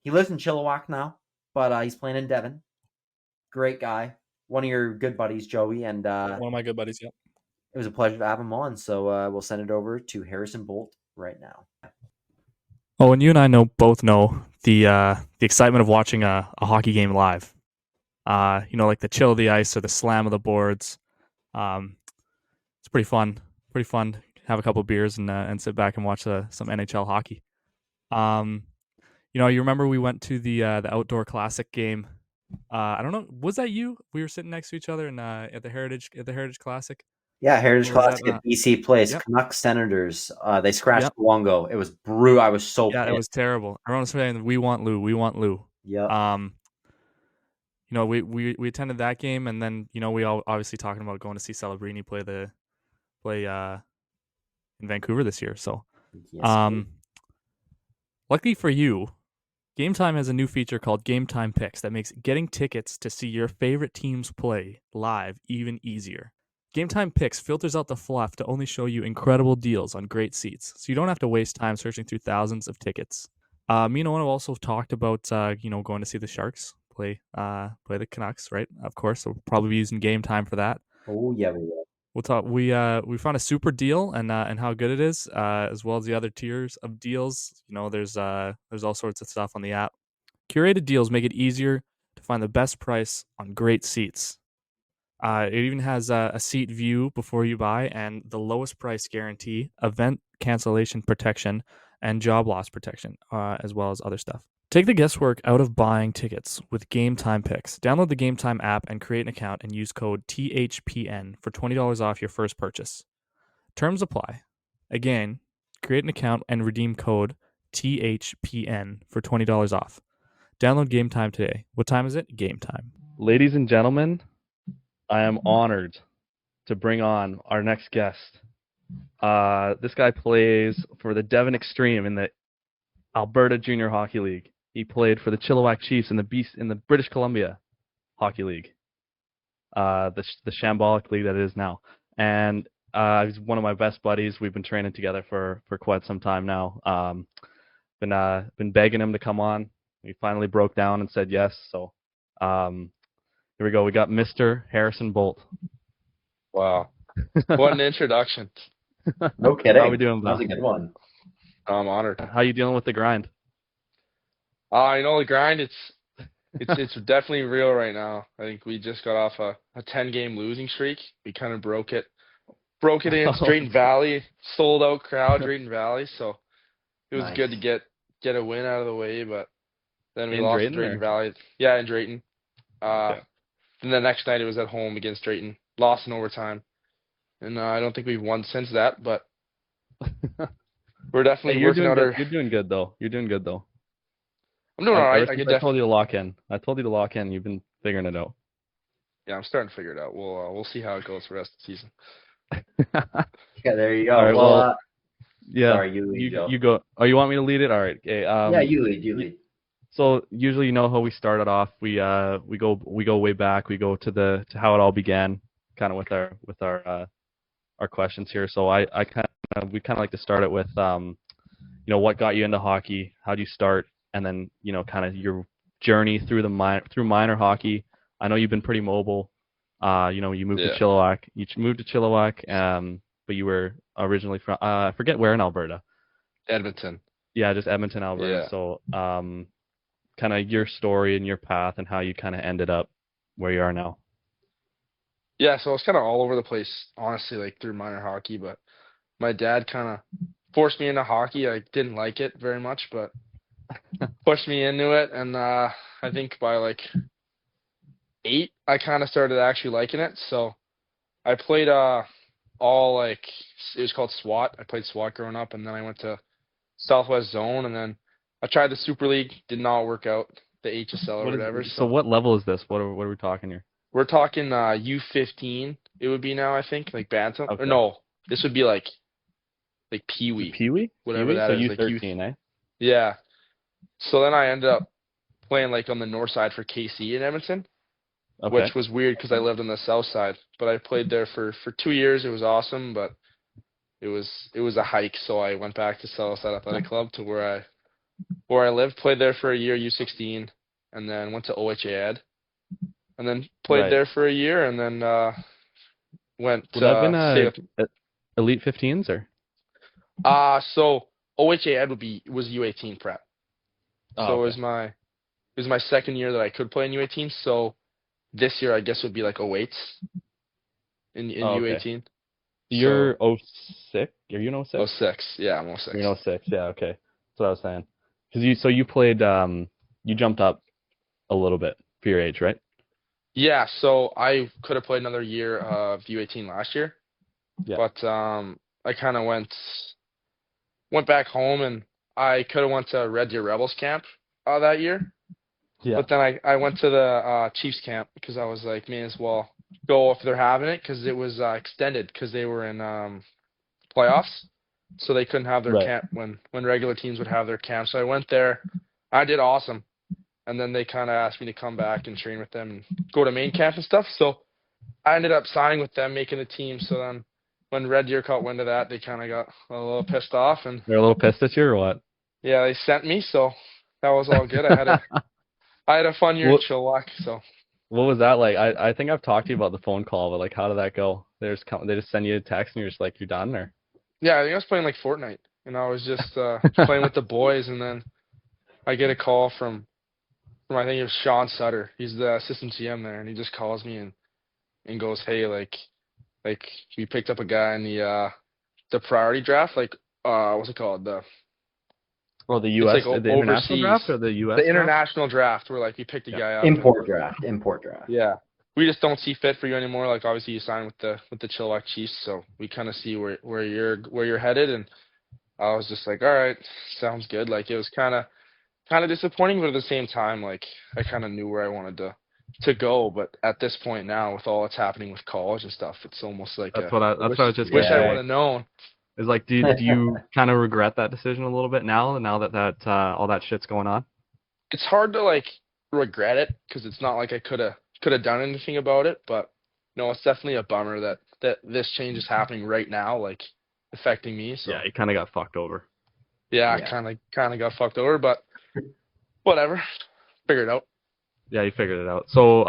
He lives in Chilliwack now, but he's playing in Devon. Great guy. One of your good buddies, Joey. And one of my good buddies, yeah. It was a pleasure to have him on. So we'll send it over to Harrison Boldt right now. Oh, and you and I both know the excitement of watching a hockey game live. Like the chill of the ice or the slam of the boards. It's pretty fun. Have a couple of beers and sit back and watch some NHL hockey. You remember we went to the outdoor classic game. I don't know, was that you? We were sitting next to each other at the Heritage Classic. Yeah, Heritage Classic at BC Place. Yep. Canucks Senators. They scratched Luongo. It was brutal. I was so pissed. It was terrible. Everyone was saying, "We want Lou." Yeah. We attended that game, and then we all obviously talking about going to see Celebrini play in Vancouver this year. So, luckily for you, Game Time has a new feature called Game Time Picks that makes getting tickets to see your favorite teams play live even easier. Game Time Picks filters out the fluff to only show you incredible deals on great seats, so you don't have to waste time searching through thousands of tickets. Me and Owen have also talked about going to see the Sharks play the Canucks, right? Of course, so we'll probably be using Game Time for that. Oh yeah, we will. We'll talk. We found a super deal and how good it is, as well as the other tiers of deals. There's all sorts of stuff on the app. Curated deals make it easier to find the best price on great seats. It even has a seat view before you buy and the lowest price guarantee, event cancellation protection, and job loss protection, as well as other stuff. Take the guesswork out of buying tickets with Game Time Picks. Download the Game Time app and create an account and use code THPN for $20 off your first purchase. Terms apply. Again, create an account and redeem code THPN for $20 off. Download Game Time today. What time is it? Game time. Ladies and gentlemen, I am honored to bring on our next guest. This guy plays for the Devon Xtreme in the Alberta Junior Hockey League. He played for the Chilliwack Chiefs in the British Columbia Hockey League, the shambolic league that it is now. And He's one of my best buddies. We've been training together for quite some time now. Been begging him to come on. He finally broke down and said yes. So here we go. We got Mr. Harrison Boldt. Wow. What an introduction. No kidding. How we doing, That was Bill? a good one. I'm honored. How you dealing with the grind? The grind, it's definitely real right now. I think we just got off a 10-game losing streak. We kind of broke it against Drayton Valley, sold out crowd, Drayton Valley. So it was good to get a win out of the way, but then we lost to Drayton Valley. Yeah, in Drayton. Then the next night it was at home against Drayton. Lost in overtime. And I don't think we've won since that, but we're definitely working out our... You're doing good, though. I'm doing all right. I told you to lock in. You've been figuring it out. Yeah, I'm starting to figure it out. We'll see how it goes for the rest of the season. Yeah, there you go. All right, well, yeah. Sorry, you lead, Joe. You go. Oh, you want me to lead it? All right. Okay. Yeah, you lead. So usually, you know how we started off. We go way back. We go to how it all began, kind of with our questions here. So we kind of like to start it with what got you into hockey? How'd you start? And then kind of your journey through minor hockey. I know you've been pretty mobile. You moved to Chilliwack. But you were originally from I forget where in Alberta. Edmonton. Yeah, just Edmonton, Alberta. Yeah. So kind of your story and your path and how you kind of ended up where you are now. Yeah, so I was kind of all over the place, honestly, like through minor hockey. But my dad kind of forced me into hockey. I didn't like it very much, but pushed me into it. And I think by like 8, I kind of started actually liking it. So I played it was called SWAT. I played SWAT growing up, and then I went to Southwest Zone, and then I tried the Super League. Did not work out, the HSL or whatever. So what level is this? What are we talking here? We're talking U15. It would be now, I think, like Bantam. Okay. Or no, this would be like Pee Wee. Pee Wee? Whatever that is. So U13, eh? Yeah. So then I ended up playing like on the north side for KC in Edmonton, which was weird because I lived on the south side. But I played there for 2 years. It was awesome, but it was a hike. So I went back to Southside Athletic Club to where I lived. Played there for a year, U16, and then went to OHA and then played there for a year, and then went. Would that have been Elite 15s or? So OHA was U18 prep. So it was my second year that I could play in U18. So this year I guess would be like 08s in U18. You're 06? Are you an 06? 06. Yeah, I'm 06. You're an 06. Yeah, okay. That's what I was saying. Because you played, you jumped up a little bit for your age, right? Yeah, so I could have played another year of U18 last year. Yeah. But I kind of went back home, and I could have went to Red Deer Rebels camp that year. Yeah. But then I went to the Chiefs camp because I was like, may as well go if they're having it, because it was extended because they were in playoffs. So they couldn't have their camp when regular teams would have their camp. So I went there. I did awesome. And then they kind of asked me to come back and train with them and go to main camp and stuff. So I ended up signing with them, making the team. So then when Red Deer caught wind of that, they kind of got a little pissed off. And they're a little pissed at you or what? Yeah, they sent me. So that was all good. I had a fun year in Chilliwack. So what was that like? I think I've talked to you about the phone call, but like, how did that go? They just send you a text and you're just like, you're done, or? Yeah, I think I was playing like Fortnite, and I was just playing with the boys, and then I get a call from I think it was Sean Sutter. He's the assistant GM there, and he just calls me and goes, hey, like we picked up a guy in the priority draft, like what's it called? The U.S. like the international draft or the U.S. The international draft, where like we picked a guy up. Import draft. Yeah. We just don't see fit for you anymore. Like obviously you signed with the Chilliwack Chiefs, so we kind of see where you're headed, and I was just like, all right, sounds good. Like it was kind of disappointing, but at the same time, like I kind of knew where I wanted to go. But at this point now, with all that's happening with college and stuff, it's almost like that's what I was just wish I would have known. Is like, do you kind of regret that decision a little bit now that all that shit's going on? It's hard to like regret it because it's not like I could have done anything about it, but no, it's definitely a bummer that that this change is happening right now, like affecting me. So Yeah, you kind of got fucked over. yeah, I kind of got fucked over, but whatever, figure it out. Yeah, you figured it out. So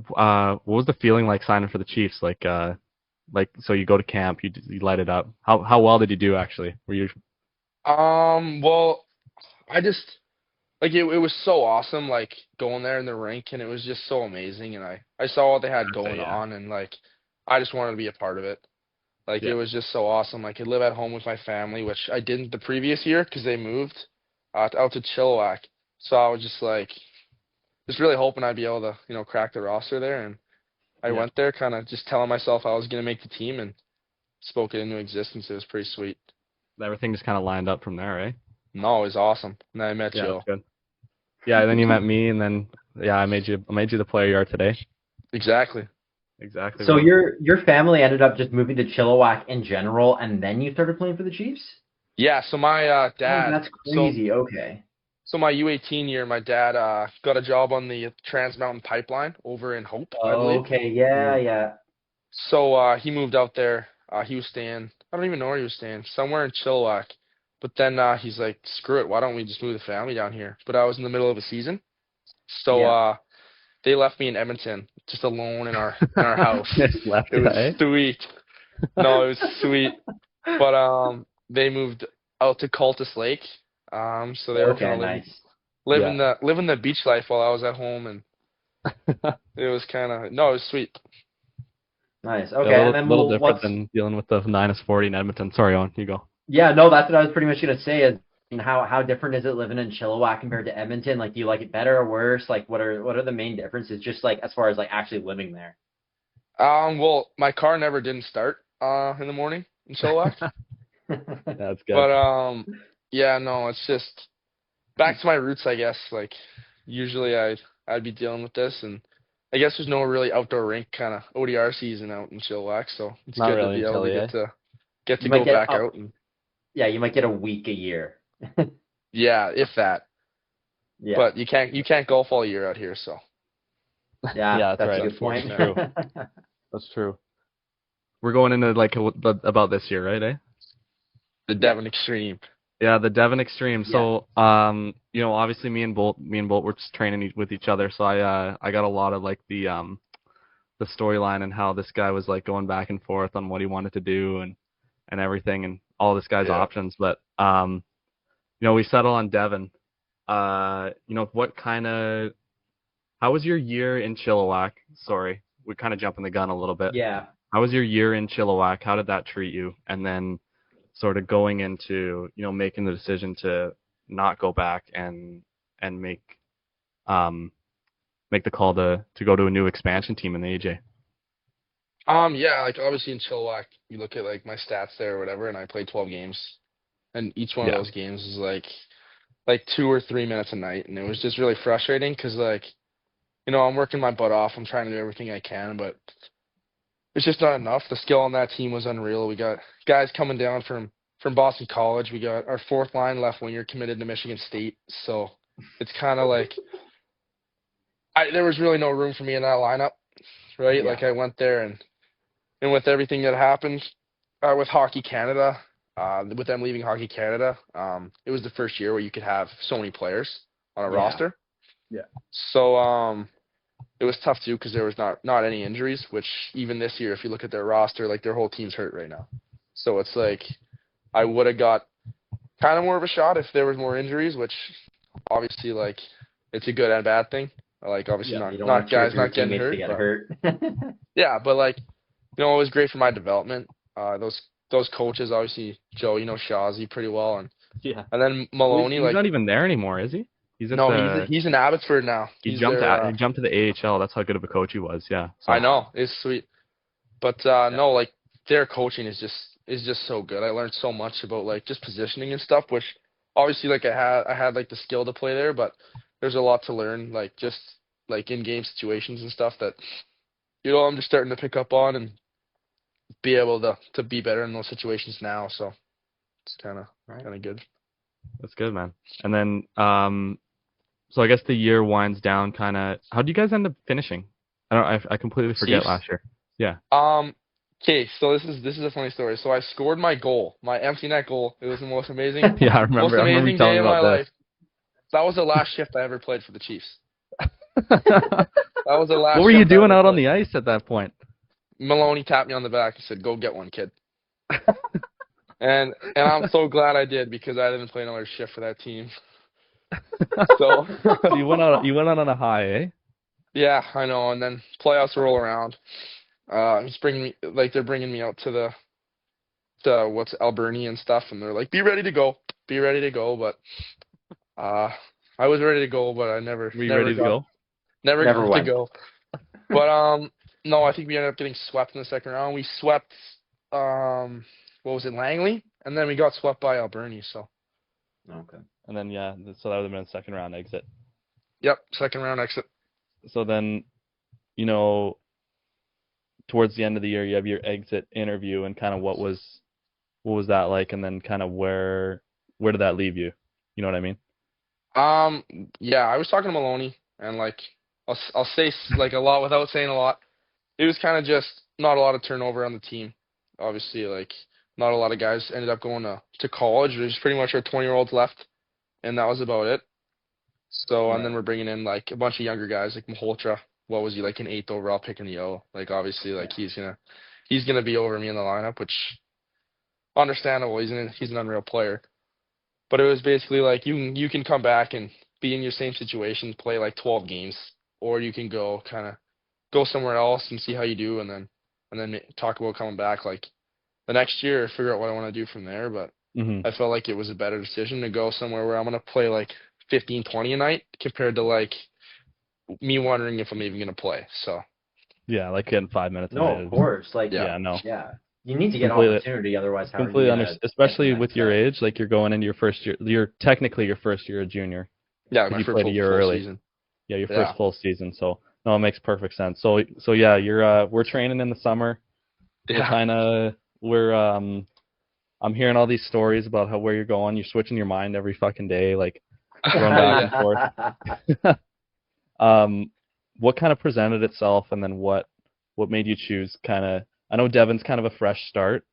what was the feeling like signing for the Chiefs? So you go to camp, you light it up. How well did you do actually? Were you? Well, I just like it was so awesome, like going there in the rink, and it was just so amazing. And I saw what they had going on, and like I just wanted to be a part of it. Like it was just so awesome. I could live at home with my family, which I didn't the previous year because they moved out to Chilliwack. So I was just like, just really hoping I'd be able to, crack the roster there. And I went there kind of just telling myself I was going to make the team and spoke it into existence. It was pretty sweet. Everything just kind of lined up from there, right? No, it was awesome. And then I met Joe. Good. Yeah, and then you met me, and then I made you the player you are today. Exactly. So your family ended up just moving to Chilliwack in general, and then you started playing for the Chiefs? Yeah, so my dad... Oh, that's crazy, okay. So my U18 year, my dad got a job on the Trans Mountain Pipeline over in Hope, I believe. Okay, yeah. So he moved out there. He was staying, I don't even know where he was staying, somewhere in Chilliwack. But then he's like, screw it, why don't we just move the family down here? But I was in the middle of a season. So they left me in Edmonton, just alone in our house. Just left it was sweet. No, it was sweet. But they moved out to Cultus Lake. So they were kind of living the beach life while I was at home, and it was it was sweet. Nice. Okay, and then a little different than dealing with the -40 in Edmonton. Sorry, Owen, you go. Yeah, no, that's what I was pretty much gonna say. Is how different is it living in Chilliwack compared to Edmonton? Like, do you like it better or worse? Like, what are the main differences? Just like as far as like actually living there. Well, my car never didn't start in the morning in Chilliwack. That's good. But yeah, no, it's just back to my roots, I guess. Like, usually I'd be dealing with this, and I guess there's no really outdoor rink kind of ODR season out in Chilliwack, so it's Not good really to be able to get to go back out. And yeah, you might get a week a year. yeah, if that. Yeah. But you can't golf all year out here, so. Yeah, that's right. a good point. That's true. We're going into about this year, right? The Devon Xtreme. Yeah, the Devon Xtreme. Yeah. So, obviously me and Boldt were just training with each other. So I got a lot of like the storyline and how this guy was like going back and forth on what he wanted to do and everything and all this guy's options. But we settle on Devon. How was your year in Chilliwack? Sorry, we're kind of jumping the gun a little bit. Yeah. How was your year in Chilliwack? How did that treat you? And then sort of going into, making the decision to not go back and make the call to go to a new expansion team in the AJ. Yeah, like obviously in Chilliwack, you look at like my stats there or whatever, and I played 12 games, and each one of those games is like 2 or 3 minutes a night, and it was just really frustrating because I'm working my butt off, I'm trying to do everything I can, but it's just not enough. The skill on that team was unreal. We got guys coming down from Boston College. We got our fourth line left winger committed to Michigan State. So it's kind of like there was really no room for me in that lineup, right? Yeah. Like I went there and with everything that happened with Hockey Canada, with them leaving Hockey Canada, it was the first year where you could have so many players on a roster. Yeah. So it was tough too because there was not any injuries, which even this year, if you look at their roster, like their whole team's hurt right now. So it's like I would have got kind of more of a shot if there was more injuries, which obviously like it's a good and bad thing. Like obviously not guys not getting hurt. Yeah, but like it was great for my development. Those coaches, obviously Joe, Shazi pretty well, and then Maloney. He's not even there anymore, is he? He's in Abbotsford now. He jumped to the AHL. That's how good of a coach he was. Yeah. So. I know, it's sweet, but no, like their coaching is just so good. I learned so much about like just positioning and stuff, which obviously like I had like the skill to play there, but there's a lot to learn, like just like in game situations and stuff that I'm just starting to pick up on and be able to be better in those situations now. So it's kind of good. That's good, man. And then so I guess the year winds down kind of. How do you guys end up finishing? I completely forget last year. Yeah. Okay, so this is a funny story. So I scored my goal, my empty net goal. It was the most amazing, Yeah, I remember. most I remember amazing you telling day me of my about life. That was the last shift I ever played for the Chiefs. this. That was the last. What were you shift I doing ever out on played. the ice at that point? Maloney tapped me on the back and said, "Go get one, kid." And I'm so glad I did because I didn't play another shift for that team. So So you went out on a high, eh? yeah, I know. And then playoffs roll around. It's bringing me like they're bringing me out to what's Alberni and stuff, and they're like, "Be ready to go, be ready to go." But I was ready to go, but I never Were you never ready to got go? never Never got to went. go. But no, I think we ended up getting swept in the second round. We swept what was it, Langley, and then we got swept by Alberni. So Okay. And then so that would have been a second round exit. yep, second round exit. So then, towards the end of the year, you have your exit interview, and kind of what was that like, and then kind of where did that leave you? You know what I mean? Yeah, I was talking to Maloney, and like I'll say like a lot without saying a lot. It was kind of just not a lot of turnover on the team. Obviously, like not a lot of guys ended up going to college. There's pretty much our 20-year-olds left, and that was about it. So, and then we're bringing in like a bunch of younger guys like Maholtra. What was he, like an 8th overall pick in the O? Like obviously, like he's gonna be over me in the lineup, which understandable. He's an unreal player. But it was basically like you can come back and be in your same situation, play like 12 games, or you can go somewhere else and see how you do, and then talk about coming back like the next year, figure out what I want to do from there. But Mm-hmm. I felt like it was a better decision to go somewhere where I'm gonna play like 15, 20 a night compared to like me wondering if I'm even gonna play. So Yeah, like getting 5 minutes a No, night of is- course. Like, Yeah, no. yeah. You need to get Completely- opportunity, otherwise how are you Completely gonna get especially the next with your step? age, like you're going into your first year. You're technically your first year a junior. yeah, If my you first played a year full early. season. Yeah, your Yeah. first full season. So no, it makes perfect sense. So yeah, you're we're training in the summer. Yeah. I'm hearing all these stories about where you're going. You're switching your mind every fucking day, like going back and forth. What kind of presented itself, and then what made you choose kind of? I know Devon's kind of a fresh start.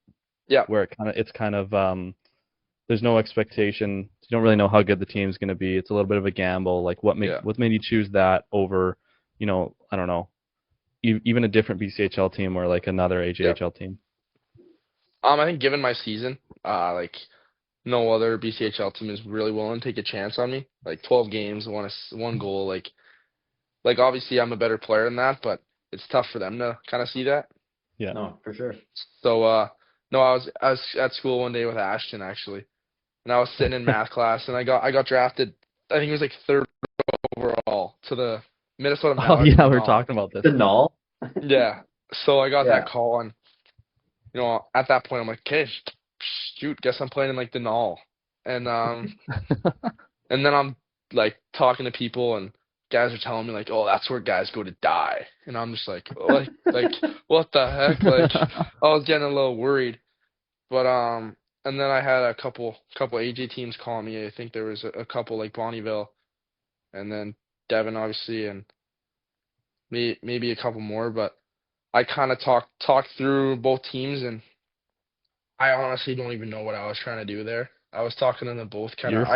Yeah. Where it's kind of there's no expectation. You don't really know how good the team's going to be. It's a little bit of a gamble. Like what made you choose that over, I don't know, even a different BCHL team or like another AJHL team? I think given my season, like no other BCHL team is really willing to take a chance on me. Like 12 games, one goal. Like obviously I'm a better player than that, but it's tough for them to kind of see that. Yeah. No, for sure. So no, I was at school one day with Ashton actually, and I was sitting in math class, and I got drafted. I think it was like 3rd overall to the Minnesota Oh Mallets. yeah, we were talking about this. The null. Yeah. So I got Yeah. that call, and at that point I'm like, okay, shoot, guess I'm playing in like the null, and and then I'm like talking to people, and guys are telling me like, oh, that's where guys go to die, and I'm just like what the heck? Like I was getting a little worried, but and then I had a couple AJ teams call me. I think there was a couple like Bonnieville, and then Devon obviously, and maybe a couple more, but I kind of talked through both teams, and I honestly don't even know what I was trying to do there. I was talking to them both kind of.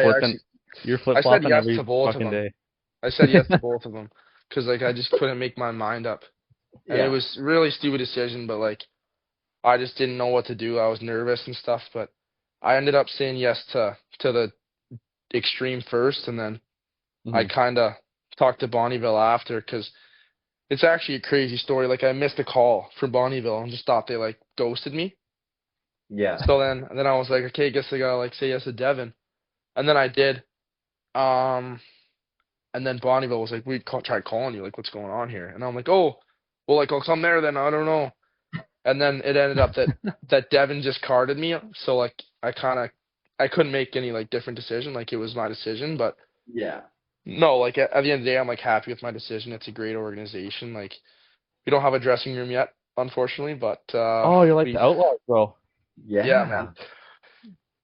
You're I flip said flopping yes every to both of fucking them. day. I said yes to both of them because like I just couldn't make my mind up, and it was really stupid decision, but like I just didn't know what to do. I was nervous and stuff, but I ended up saying yes to the Extreme first, and then I kind of talked to Bonnieville after because it's actually a crazy story. Like I missed a call from Bonnieville and just thought they like ghosted me. Yeah. So then I was like, okay, I guess I gotta like say yes to Devon, and then I did. And then Bonnieville was like, we tried calling you, like, what's going on here? And I'm like, oh, well, like, I'll come there then. I don't know. And then it ended up that Devon just carded me. So like I couldn't make any like different decision. Like it was my decision, but Yeah. no, like at the end of the day, I'm like happy with my decision. It's a great organization. Like we don't have a dressing room yet, unfortunately, but Oh, you're like the Outlaws, bro. Yeah, man.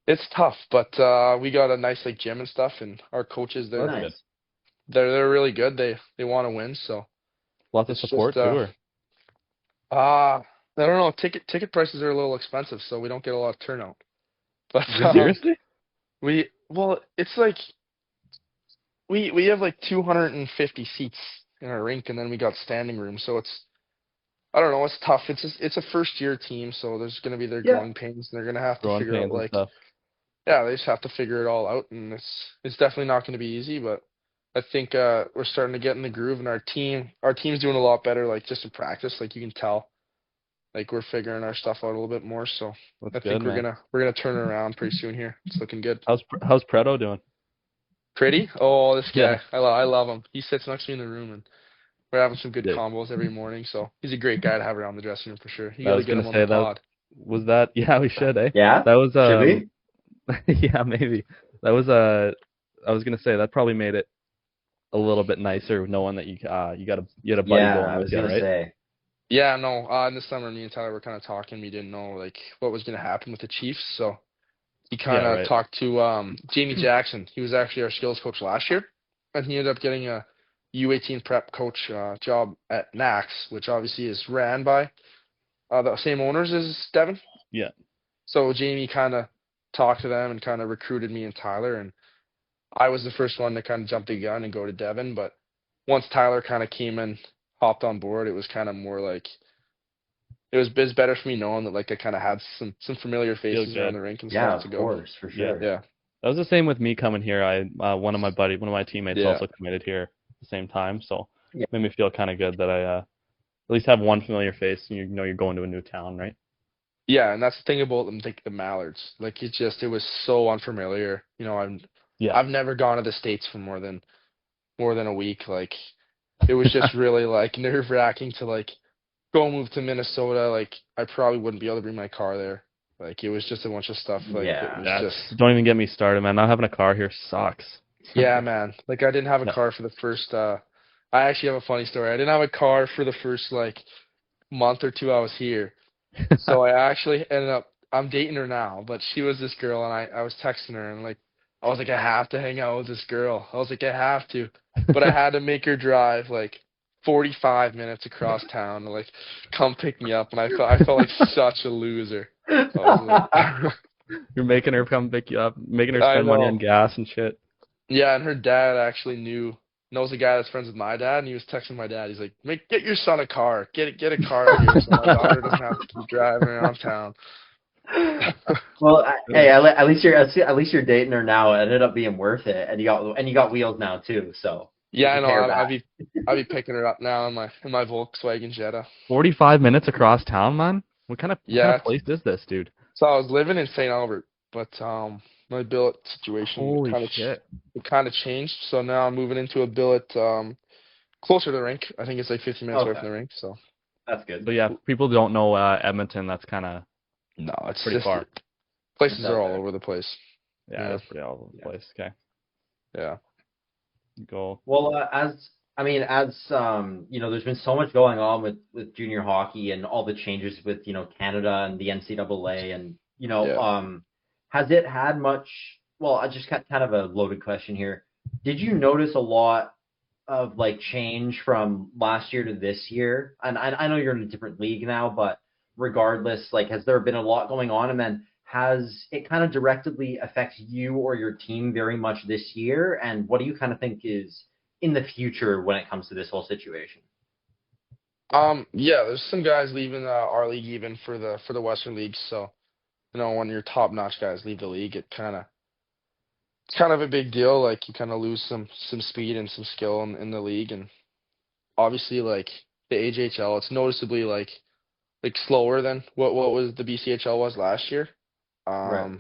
It's tough, but we got a nice like gym and stuff, and our coaches they're really good. They want to win, so Lots of support too. Or? I don't know. Ticket prices are a little expensive, so we don't get a lot of turnout. But Seriously? it's like we have like 250 seats in our rink, and then we got standing room, so I don't know, it's tough. It's a first year team, so there's gonna be their growing pains, and they're gonna have to Growing figure out pains and stuff. yeah, they just have to figure it all out, and it's definitely not gonna be easy, but I think we're starting to get in the groove, and our team's doing a lot better, like just in practice, like you can tell. Like we're figuring our stuff out a little bit more, so That's I good, think we're man. gonna turn it around pretty soon here. It's looking good. How's Preto doing? Pretty? Oh, this Yeah. guy, I love him. He sits next to me in the room, and we're having some good Yeah. combos every morning. So he's a great guy to have around the dressing room for sure. You I got to was get gonna him on say the that pod. was that. Yeah, we should, eh? Yeah? That was Should we? yeah, maybe. That was I was gonna say that probably made it a little bit nicer knowing that you had a buddy Yeah, going I with was you, gonna right? say. Yeah, no. In the summer, me and Tyler were kind of talking. We didn't know like what was gonna happen with the Chiefs, so he kind Yeah, of right. talked to Jamie Jackson. He was actually our skills coach last year, and he ended up getting a U18 prep coach job at Nax, which obviously is ran by the same owners as Devon. Yeah. So Jamie kind of talked to them and kind of recruited me and Tyler, and I was the first one to kind of jump the gun and go to Devon. But once Tyler kind of came and hopped on board, it was kind of more like it's better for me knowing that like I kind of had some familiar faces around good. the rink and Yeah, stuff to of go course, with. for Yeah. sure. Yeah, That was the same with me coming here. One of my teammates Yeah. also committed here at the same time, so Yeah. it made me feel kind of good that I at least have one familiar face, and you know you're going to a new town, right? yeah, and that's the thing about them, like the Mallards. Like it was so unfamiliar. Yeah. I've never gone to the States for more than a week. Like it was just really like nerve-wracking to like go move to Minnesota. Like I probably wouldn't be able to bring my car there. Like it was just a bunch of stuff. Like it was just Don't even get me started, man. Not having a car here sucks. yeah, man. Like I didn't have a Yeah. car for the first. I actually have a funny story. I didn't have a car for the first like month or two I was here. So I actually ended up. I'm dating her now, but she was this girl, and I was texting her, and like I was like, I have to hang out with this girl. I was like, I have to, but I had to make her drive like 45 minutes across town to like come pick me up, and I felt like such a loser. I was like, You're making her come pick you up, making her I spend money know. on gas and shit. Yeah, and her dad actually knows a guy that's friends with my dad, and he was texting my dad. He's like, get your son a car. Get a car out here so my daughter doesn't have to keep driving around town. Well, hey, at least you're dating her now. It ended up being worth it, and you got wheels now too. So Yeah, I know. compare that. I'll be picking her up now in my Volkswagen Jetta. 45 minutes across town, man. What kind of Yeah. place is this, dude? So I was living in St. Albert, but my billet situation Holy shit. kind of changed. So now I'm moving into a billet closer to the rink. I think it's like 15 minutes away Okay. from the rink. So That's good. But yeah, people don't know Edmonton. That's kind of no, it's pretty just far. places It's out are all there. over the place. Yeah, Yeah. that's pretty all over the place. Okay, Yeah. go. Well, as there's been so much going on with junior hockey and all the changes with Canada and the NCAA and has it had much? Well, I just got kind of a loaded question here. Did you notice a lot of like change from last year to this year? And I know you're in a different league now, but regardless, like, has there been a lot going on? And then has it kind of directly affects you or your team very much this year? And what do you kind of think is in the future when it comes to this whole situation? Yeah, there's some guys leaving our league even for the Western League. So, when your top-notch guys leave the league, it's kind of a big deal. Like you kind of lose some speed and some skill in the league, and obviously like the AJHL, it's noticeably like slower than what was the BCHL was last year. Right.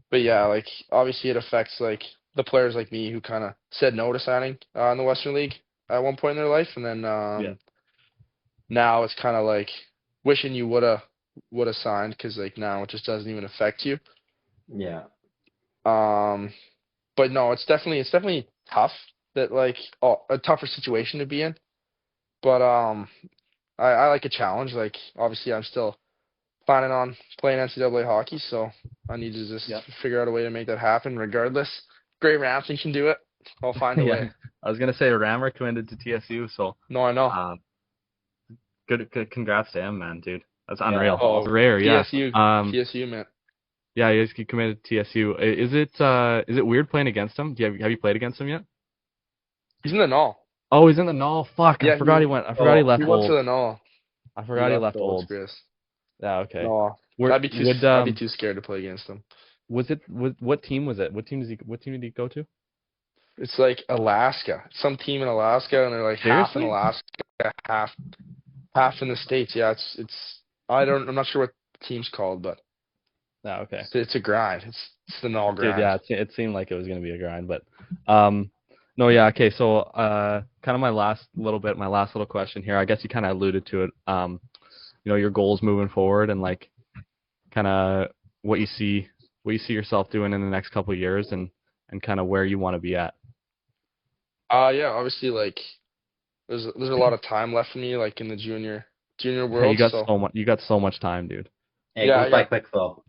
But yeah, like obviously it affects like the players like me who kind of said no to signing in the Western League at one point in their life, and then now it's kind of like wishing you woulda signed because like now it just doesn't even affect you. Yeah. But no, it's definitely tough that like a tougher situation to be in. But I like a challenge. Like obviously I'm still planning on playing NCAA hockey, so I need to just figure out a way to make that happen. Regardless, Gray Ramsey can do it. I'll find a way. I was gonna say Rammer committed to TSU, so No, I know. Good. Congrats to him, man, dude. That's Yeah. unreal. Oh, It's rare, yeah. TSU, man. Yeah, he committed to TSU. Is it weird playing against him? Have you played against him yet? He's in the null. Oh, he's in the null. Fuck, Yeah, I forgot he went. I forgot he left He went to Olds. the null. I forgot he left Olds. Chris. Yeah, okay. No, I'd be too scared to play against him. What team was it? What team did he go to? It's like Alaska. Some team in Alaska, and they're like half in Alaska, half in the States. Yeah, I'm not sure what the team's called, but okay. It's a grind. It's the null grind. Dude, yeah, it seemed like it was gonna be a grind, but no, yeah, okay. So kind of my last little question here. I guess you kind of alluded to it. Your goals moving forward and like kind of what you see yourself doing in the next couple of years and kind of where you want to be at. Yeah, obviously, like there's a lot of time left for me, like in the junior world. Hey, you got so much time, dude. It goes by quick though.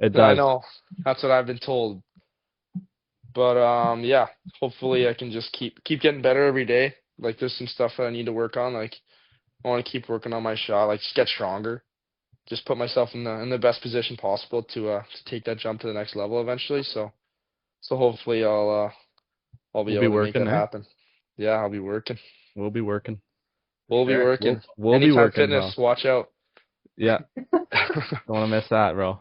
It does. I know. That's what I've been told. But yeah, hopefully I can just keep getting better every day. Like there's some stuff that I need to work on. Like I want to keep working on my shot, like just get stronger. Just put myself in the best position possible to take that jump to the next level eventually. So hopefully I'll be able to make that happen. Yeah, I'll be working. We'll be working. We'll be working. We'll be working. Fitness, bro. Watch out. Yeah. Don't want to miss that, bro.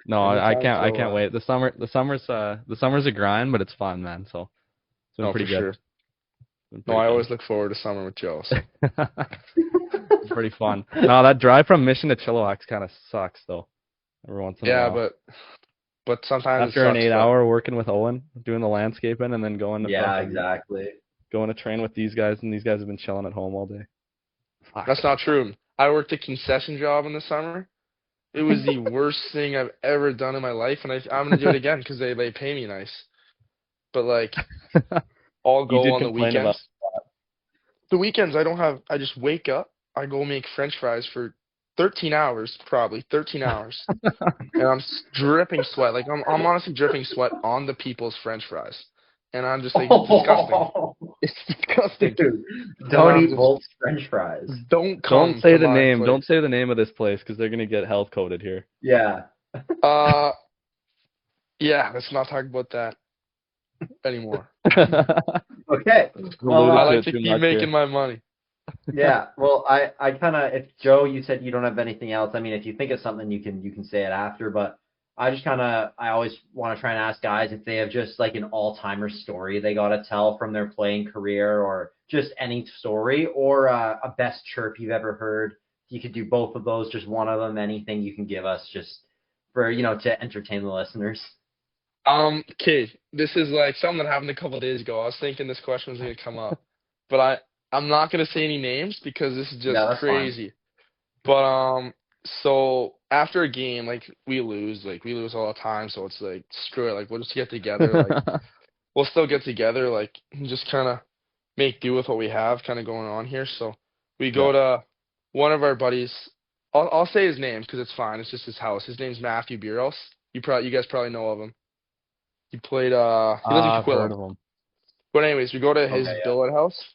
No, I can't wait. The summer's a grind, but it's fun, man. So it's been pretty good. Sure. No, I always look forward to summer with Joe. So. It's pretty fun. No, that drive from Mission to Chilliwack kind of sucks though. Every once in a while. Yeah, but sometimes after an 8-hour working with Owen, doing the landscaping, and then going to exactly. Going to train with these guys, and these guys have been chilling at home all day. Fuck. That's not true. I worked a concession job in the summer. It was the worst thing I've ever done in my life, and I'm gonna do it again because they pay me nice. But like, I'll go on the weekends. The weekends I just wake up, I go make French fries for 13 hours, probably 13 hours, and I'm dripping sweat. Like I'm honestly dripping sweat on the people's French fries, and I'm just like, it's disgusting. It's disgusting. Dude, don't eat Bolt's French fries. Don't say the name. Place. Don't say the name of this place because they're gonna get health coded here. Yeah. Yeah. Let's not talk about that anymore. Okay. Well, I like to keep making my money. Yeah. Well, I kind of, if Joe, you said you don't have anything else. I mean, if you think of something, you can say it after. But I just I always want to try and ask guys if they have just like an all-timer story they got to tell from their playing career, or just any story, or a best chirp you've ever heard. You could do both of those, just one of them, anything you can give us, just for to entertain the listeners. Okay, this is like something that happened a couple of days ago. I was thinking this question was going to come up, but I'm not going to say any names because this is just crazy. Fine. But so after a game, like we lose all the time, so it's like screw it, like we'll just get together, like we'll still get together, like and just kind of make do with what we have kind of going on here. So we go to one of our buddies. I'll say his name because it's fine. It's just his house. His name's Matthew Buros. You guys probably know of him. He played he lives in Coquitlam. But anyways, we go to his billet house,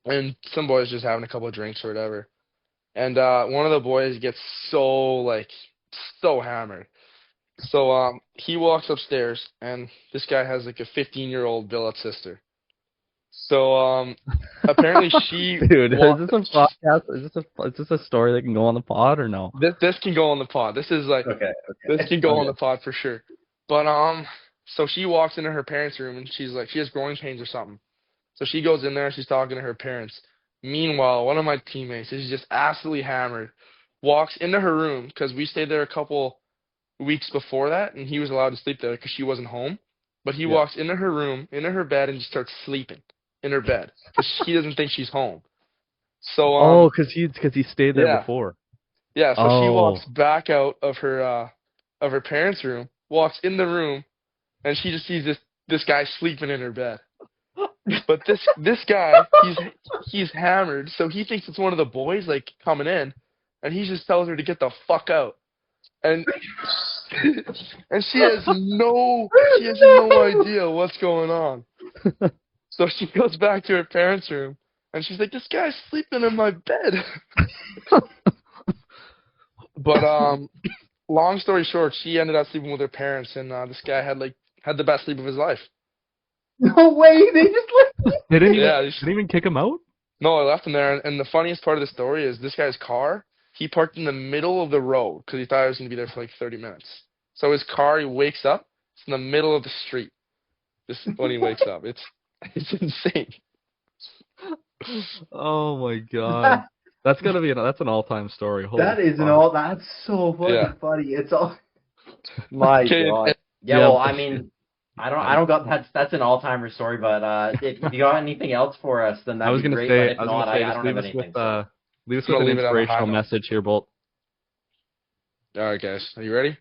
and some boys just having a couple of drinks or whatever. And one of the boys gets so hammered. So he walks upstairs, and this guy has like a 15-year-old billet sister. So apparently she Dude, is this a podcast? Is this a story that can go on the pod or no? This can go on the pod. This is like this can go on the pod for sure. But so she walks into her parents' room, and she's like, she has growing pains or something. So she goes in there and she's talking to her parents. Meanwhile, one of my teammates is just absolutely hammered, walks into her room because we stayed there a couple weeks before that, and he was allowed to sleep there because she wasn't home. But he walks into her room, into her bed, and just starts sleeping in her bed because he doesn't think she's home. So because he stayed there before. Yeah, so she walks back out of her parents' room, walks in the room, and she just sees this guy sleeping in her bed. But this guy, he's hammered, so he thinks it's one of the boys like coming in, and he just tells her to get the fuck out. And she has no idea what's going on. So she goes back to her parents' room, And she's like, this guy's sleeping in my bed. But long story short, she ended up sleeping with her parents, and this guy had the best sleep of his life. No way! They just They didn't even kick him out? No, I left him there, and the funniest part of the story is this guy's car, he parked in the middle of the road because he thought he was going to be there for like 30 minutes. So his car, he wakes up, it's in the middle of the street. Just when he wakes up. It's insane. Oh my god. That's an all-time story. Holy That's so fucking funny. It's all my god. Yeah, well, I mean, I don't got that's an all-timer story, but if you got anything else for us, then that'd be great. But if not, I don't have anything. Leave us with an inspirational message here, Bolt. All right, guys, are you ready?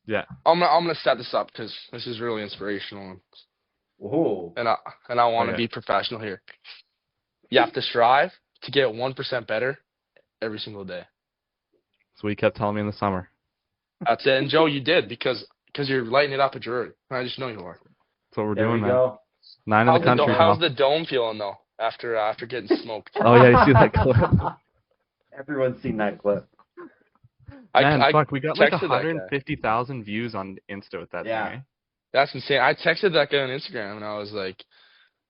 Yeah. I'm gonna set this up because this is really inspirational. Whoa. And I want to be professional here. You have to strive to get 1% better every single day. That's what you kept telling me in the summer. That's it. And Joe, you did because you're lighting it up at Drury. I just know you are. That's what we're doing, man. Go. 9 in the country. How's the dome feeling though after getting smoked? Oh yeah, you see that clip? Everyone's seen that clip. Fuck, we got like 150,000 views on Insta with that thing. Eh? That's insane. I texted that guy on Instagram and I was like,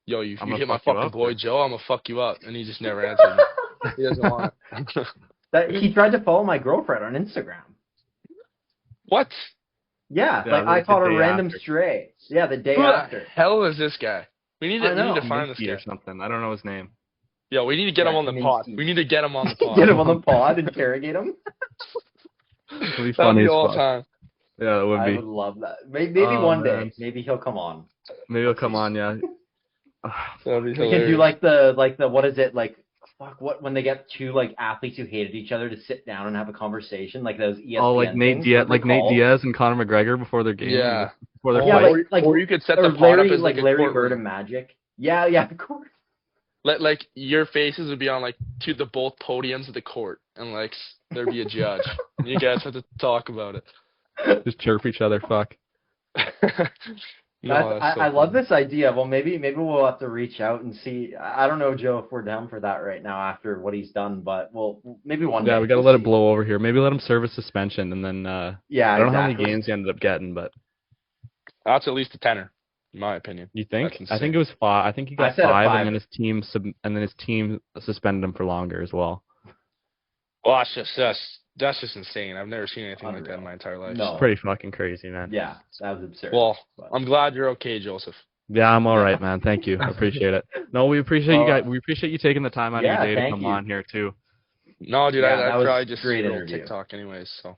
yo, you hit my fucking boy Joe, I'm gonna fuck you up. And he just never answered me. He doesn't want it. He tried to follow my girlfriend on Instagram. What? Yeah, like I caught a random stray. Yeah, the day after. Who the hell is this guy? We need to find this guy. Or something. I don't know his name. Yo, we need to get him on the pod. We need to get him on the pod. Get him on the pod, interrogate him. It'll be funny all the time. Yeah, it would be. I would love that. Maybe one day. Maybe he'll come on. Maybe he'll come on. Yeah. That'd be we can do like the what is it like? Fuck, what when they get two like athletes who hated each other to sit down and have a conversation, like those ESPN. Oh, like Nate Diaz and Conor McGregor before their game. Yeah. Before their fight. Or you could set the pod up as like Larry Bird and Magic. Yeah, of course. Like your faces would be on like the both podiums of the court, and like there'd be a judge. And you guys have to talk about it. Just chirp each other. Fuck. I love this idea. Well, maybe we'll have to reach out and see. I don't know, Joe, if we're down for that right now after what he's done, but maybe one day. Yeah, we got to let it blow over here. Maybe let him serve a suspension, and then I don't know how many games he ended up getting, but that's at least a tenner, in my opinion. You think? I think it was 5. I think he got 5, and then his team suspended him for longer as well. Well, that's just insane. I've never seen anything like that in my entire life. No. It's pretty fucking crazy, man. Yeah, that was absurd. Well, I'm glad you're okay, Joseph. Yeah, I'm all right, man. Thank you. I appreciate it. No, we appreciate you guys. We appreciate you taking the time out of your day to come on here too. No, dude, I probably just scrolled TikTok anyways. So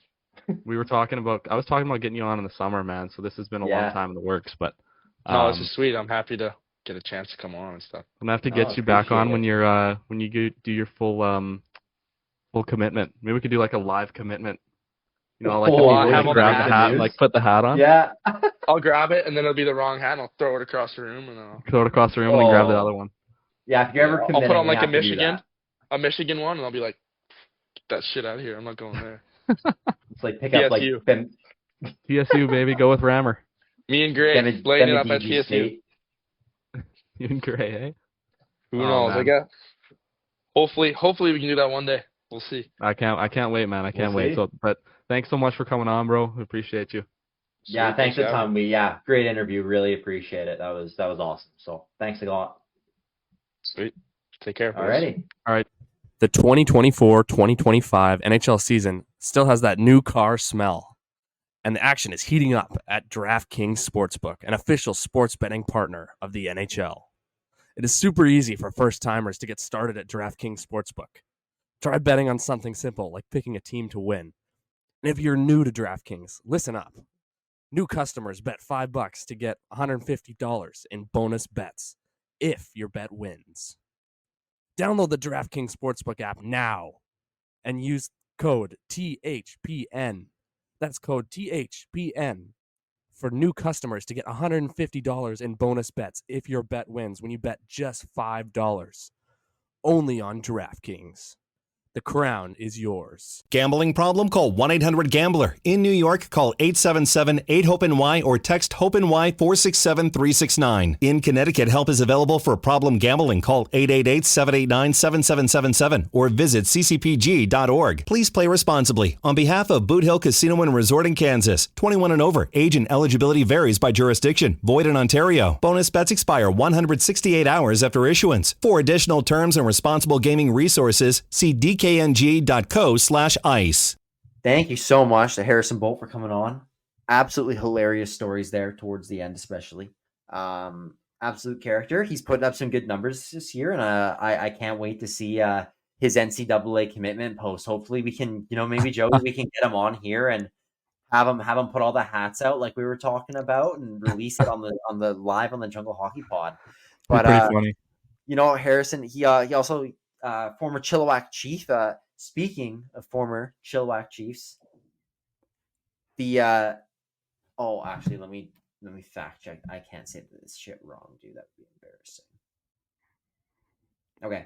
I was talking about getting you on in the summer, man. So this has been a long time in the works, but no, this is sweet. I'm happy to get a chance to come on and stuff. I'm gonna have to get you back on when you do your full commitment. Maybe we could do like a live commitment. You know, like grab the hat and like put the hat on. Yeah. I'll grab it and then it'll be the wrong hat and I'll throw it across the room and throw it across the room and then grab the other one. Yeah, if you're ever committing, I'll put on like a Michigan one and I'll be like, get that shit out of here. I'm not going there. It's like pick up like TSU, baby, go with Rammer. Me and Gray laying it up at TSU. You and Gray, eh? Who knows? Man. I guess. Hopefully we can do that one day. We'll see. I can't wait, man. I can't wait. So, but thanks so much for coming on, bro. We appreciate you. Yeah, thanks a ton. Great interview. Really appreciate it. That was awesome. So thanks a lot. Sweet. Take care. Alrighty. All right. The 2024-2025 NHL season still has that new car smell, and the action is heating up at DraftKings Sportsbook, an official sports betting partner of the NHL. It is super easy for first-timers to get started at DraftKings Sportsbook. Try betting on something simple like picking a team to win. And if you're new to DraftKings, listen up. New customers bet $5 to get $150 in bonus bets if your bet wins. Download the DraftKings Sportsbook app now and use code THPN. That's code THPN for new customers to get $150 in bonus bets if your bet wins when you bet just $5. Only on DraftKings. The crown is yours. Gambling problem? Call 1-800-GAMBLER. In New York, call 877-8-HOPE-NY or text HOPE-NY 467-369. In Connecticut, help is available for problem gambling. Call 888-789-7777 or visit ccpg.org. Please play responsibly. On behalf of Boot Hill Casino and Resort in Kansas, 21 and over. Age and eligibility varies by jurisdiction. Void in Ontario. Bonus bets expire 168 hours after issuance. For additional terms and responsible gaming resources, see dkng.co/ice. Thank you so much to Harrison Boldt for coming on. Absolutely hilarious stories there towards the end, especially. Absolute character. He's putting up some good numbers this year, and I can't wait to see his NCAA commitment post. Hopefully, we can, maybe Joey, we can get him on here and have him put all the hats out like we were talking about and release it on the live on the Jungle Hockey Pod. But pretty funny. Harrison, he also former Chilliwack Chief. Speaking of former Chilliwack Chiefs, actually, let me fact check. I can't say this shit wrong, dude. That would be embarrassing. Okay.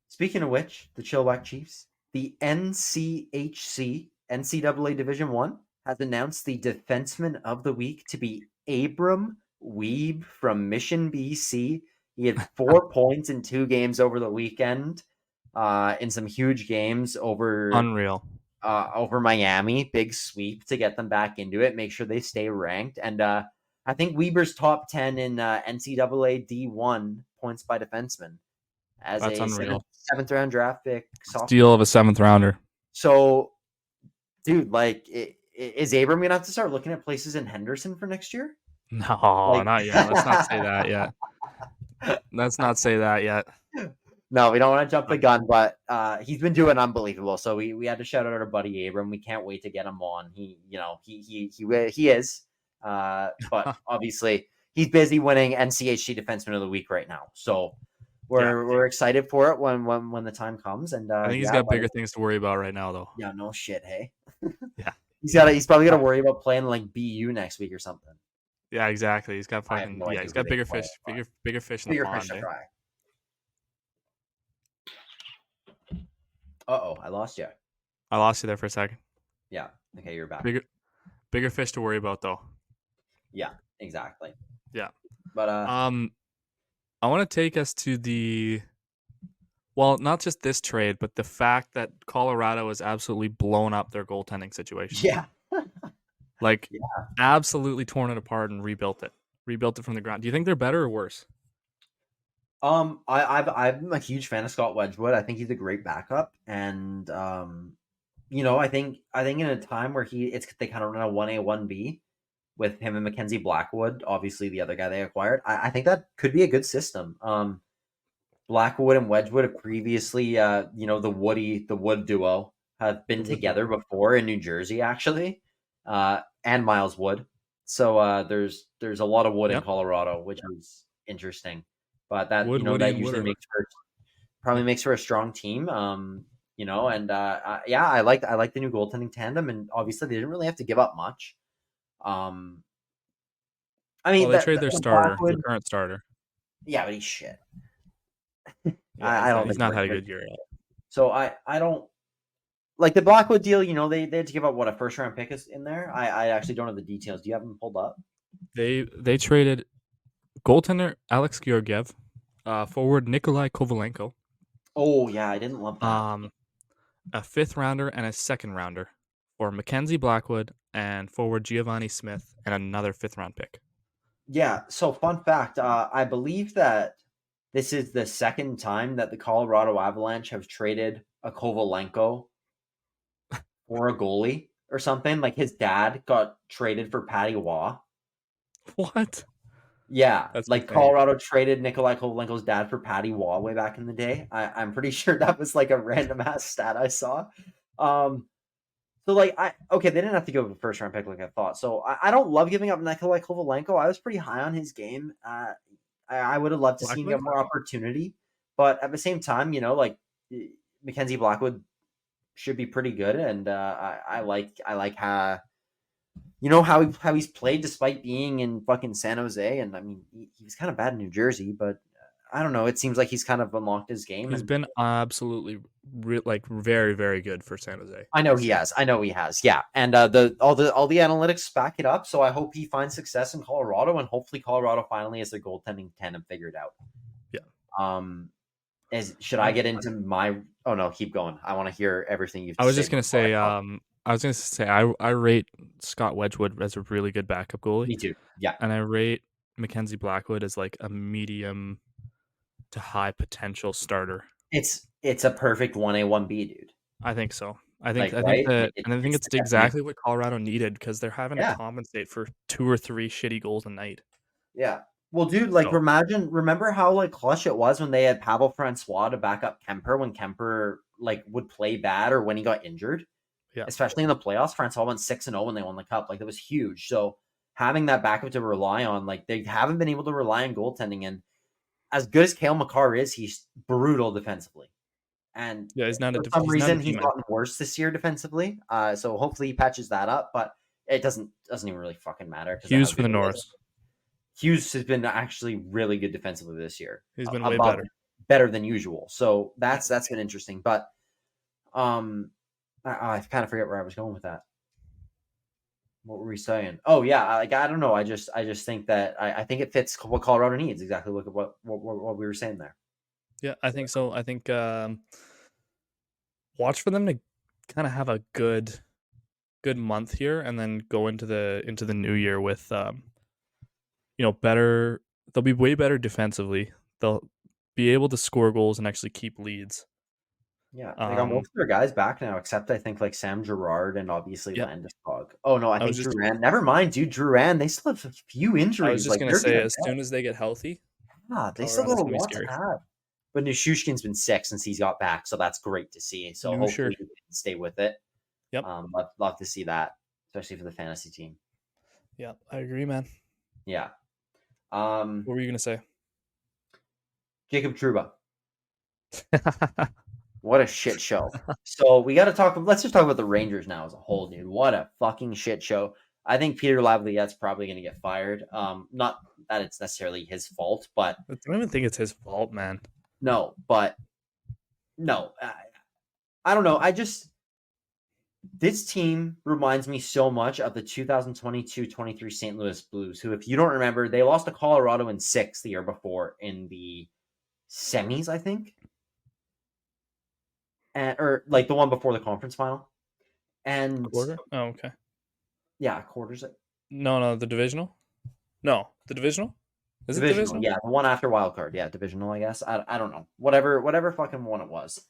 Speaking of which, the Chilliwack Chiefs, the NCHC, NCAA Division I, has announced the defenseman of the week to be Abram Weeb from Mission, BC. He had 4 points in 2 games over the weekend, in some huge games over Miami. Big sweep to get them back into it, make sure they stay ranked. And I think Weber's top 10 in NCAA D1 points by defenseman as That's a unreal. 7th round draft pick. Steal of a 7th rounder. So, dude, is Abram going to have to start looking at places in Henderson for next year? No, not yet. Let's not say that yet. Let's not say that yet. No, we don't want to jump the gun, but he's been doing unbelievable. So we had to shout out our buddy Abram. We can't wait to get him on. He is, but obviously he's busy winning NCHC Defenseman of the Week right now. So we're excited for it when the time comes. And I think he's got bigger things to worry about right now, though. Yeah, no shit, hey. Yeah, he's probably got to worry about playing like BU next week or something. Yeah, exactly. He's got fucking he's got bigger fish, bigger fish in the pond. Uh-oh, I lost you. I lost you there for a second. Yeah. Okay, you're back. Bigger fish to worry about, though. Yeah, exactly. Yeah. But I want to take us to not just this trade, but the fact that Colorado has absolutely blown up their goaltending situation. Yeah. Absolutely torn it apart and rebuilt it from the ground. Do you think they're better or worse? I'm a huge fan of Scott Wedgwood. I think he's a great backup, and I think in a time where they kind of run a 1A 1B with him and Mackenzie Blackwood, obviously the other guy they acquired. I think that could be a good system. Blackwood and Wedgwood have previously, the Wood duo have been together before in New Jersey, actually, and Miles Wood. So there's a lot of wood in Colorado, which is interesting. But that that usually makes for a strong team. I like the new goaltending tandem, and obviously they didn't really have to give up much. They trade their starter, their current starter. Yeah, but he's shit. I don't. He's not had a good year yet. So I don't like the Blackwood deal. They had to give up a first round pick is in there. I actually don't have the details. Do you have them pulled up? They traded goaltender Alex Georgiev, forward Nikolai Kovalenko. Oh yeah, I didn't love that. A 5th rounder and a 2nd rounder for Mackenzie Blackwood and forward Giovanni Smith and another 5th round pick. Yeah. So fun fact, I believe that this is the 2nd time that the Colorado Avalanche have traded a Kovalenko for a goalie or something. Like his dad got traded for Patty Waugh. What? Yeah, that's like insane. Colorado traded Nikolai Kovalenko's dad for Patty Waugh way back in the day. I'm pretty sure that was like a random ass stat I saw. They didn't have to give up a 1st round pick like I thought. So I don't love giving up Nikolai Kovalenko. I was pretty high on his game. I would have loved to see him get more opportunity, but at the same time, Mackenzie Blackwood should be pretty good, and I like how. How he's played despite being in fucking San Jose, and I mean he was kind of bad in New Jersey, but I don't know. It seems like he's kind of unlocked his game. He's been absolutely very, very good for San Jose. I know he has. Yeah, and all the analytics back it up. So I hope he finds success in Colorado, and hopefully Colorado finally has their goaltending tandem figured out. Yeah. Should I get into my? Oh no, keep going. I want to hear everything you've. I was just gonna say. I rate Scott Wedgwood as a really good backup goalie. Me too. Yeah, and I rate Mackenzie Blackwood as like a medium to high potential starter. It's a perfect 1A 1B, dude. I think so. I think it's exactly what Colorado needed because they're having to compensate for 2 or 3 shitty goals a night. Yeah. Well, dude, like remember how like clutch it was when they had Pavel Francois to back up Kemper when Kemper like would play bad or when he got injured. Yeah. Especially in the playoffs, Francois went 6-0 when they won the cup. Like that was huge. So having that backup to rely on, like they haven't been able to rely on goaltending. And as good as Cale Makar is, he's brutal defensively. And he's not for some reason he's gotten worse this year defensively. So hopefully he patches that up, but it doesn't even really fucking matter. Hughes for the Norris. Hughes has been actually really good defensively this year. He's been way better than usual. So that's been interesting. But I kind of forget where I was going with that. What were we saying? Oh yeah, like I don't know. I just think that I think it fits what Colorado needs. Exactly. Look at what we were saying there. Yeah, I think so. I think watch for them to kind of have a good month here, and then go into the new year with better. They'll be way better defensively. They'll be able to score goals and actually keep leads. Yeah, they got most of their guys back now, except I think like Sam Girard and obviously Landeskog. Oh no, I think Drouin. Never mind, dude. Drouin. They still have a few injuries. I was just gonna say, as soon as they get healthy, they still got a lot to have. But Nishushkin's been sick since he's got back, so that's great to see. So hopefully he can stay with it. Yep. Love to see that, especially for the fantasy team. Yeah, I agree, man. Yeah. What were you gonna say? Jacob Trouba. What a shit show. So we got to let's just talk about the Rangers now as a whole, dude. What a fucking shit show. I think Peter Lavalleyette's probably going to get fired. Not that it's necessarily his fault, but I don't even think it's his fault, man. No, but no, I don't know. This team reminds me so much of the 2022-23 St. Louis Blues, who, if you don't remember, they lost to Colorado in 6 the year before in the semis, I think. Or like the one before the conference final. And quarter? Oh, okay. Yeah, quarters. No, the divisional? No, the divisional? Is it divisional? Yeah, the one after wild card. Yeah, divisional, I guess. I don't know. Whatever fucking one it was.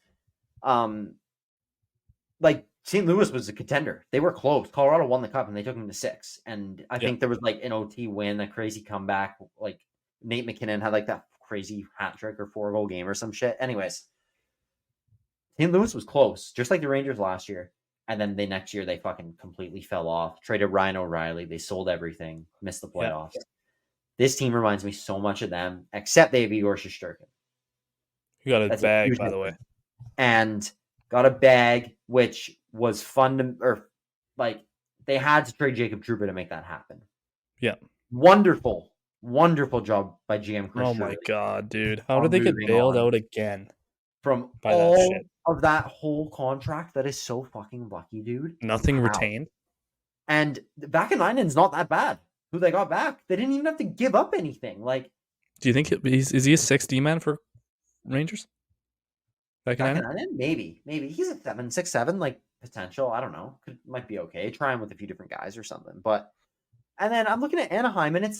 Like St. Louis was a contender. They were close. Colorado won the cup and they took them to 6. And I think there was like an OT win, a crazy comeback. Like Nate McKinnon had like that crazy hat trick or 4-goal game or some shit. Anyways, St. Louis was close, just like the Rangers last year. And then next year they fucking completely fell off. Traded Ryan O'Reilly. They sold everything. Missed the playoffs. Yeah. This team reminds me so much of them, except they have Igor Shesterkin. You got a bag, by the way. And got a bag, which was fun they had to trade Jacob Trouba to make that happen. Yeah. Wonderful job by GM Chris. Oh my God, dude. How did they get bailed out again? From all of that whole contract? That is so fucking lucky, dude. Nothing retained. And Vakanainen's not that bad. Who they got back, they didn't even have to give up anything. Like, do you think is he a 6D man for Rangers? Vakanainen? Maybe he's a 6'7", like potential. I don't know. Might be okay. Try him with a few different guys or something. But and then I'm looking at Anaheim, and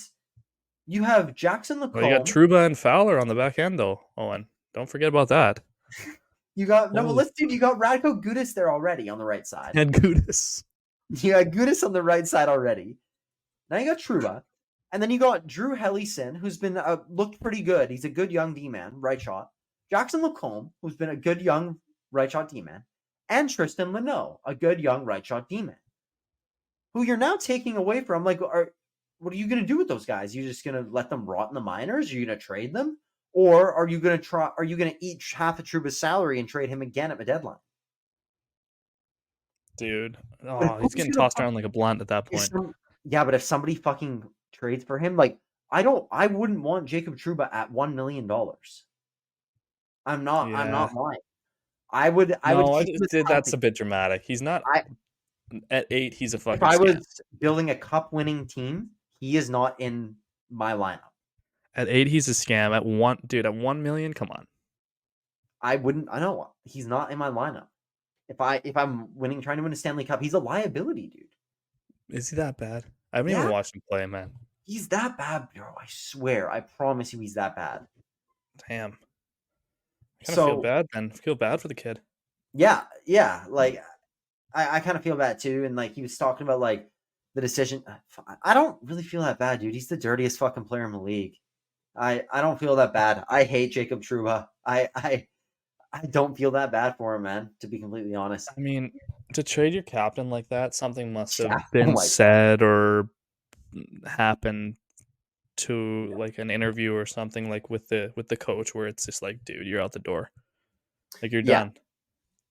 you have Jackson Lacombe. Well, you got Trouba and Fowler on the back end, though. Owen, don't forget about that. You got you got Radko Gudas there already on the right side. And Gudas. You got Gudas on the right side already. Now you got Trouba, and then you got Drew Helleson, who's been looked pretty good. He's a good young D-man, right shot. Jackson Lacombe, who's been a good young right shot D-man, and Tristan Leno, a good young right shot D-man, who you're now taking away from. Like, what are you going to do with those guys? You just going to let them rot in the minors? Are you going to trade them, or are you going to Are you going to eat half of Trouba's salary and trade him again at the deadline? Dude, he's getting tossed around like a blunt at that point. Yeah, but if somebody fucking trades for him, like I wouldn't want Jacob Trouba at $1 million. I'm not lying. I would keep him as that's healthy. a bit dramatic. He's not at 8. He's a fucking If I scam. was building a cup-winning team, he is not in my lineup. At 8, he's a scam. At 1, dude, at 1 million, come on. I wouldn't. I know he's not in my lineup. If I'm trying to win a Stanley Cup, he's a liability, dude. Is he that bad? I haven't even watched him play, man. He's that bad, bro. I swear. I promise you, he's that bad. Damn. I kind of feel bad, man. I feel bad for the kid. Yeah. Like, I kind of feel bad too. And like, he was talking about like the decision. I don't really feel that bad, dude. He's the dirtiest fucking player in the league. I don't feel that bad. I hate Jacob Trouba. I don't feel that bad for him, man, to be completely honest. I mean, to trade your captain like that, something must have been said or happened to like an interview or something like with the coach where it's just like, dude, you're out the door. Like you're done.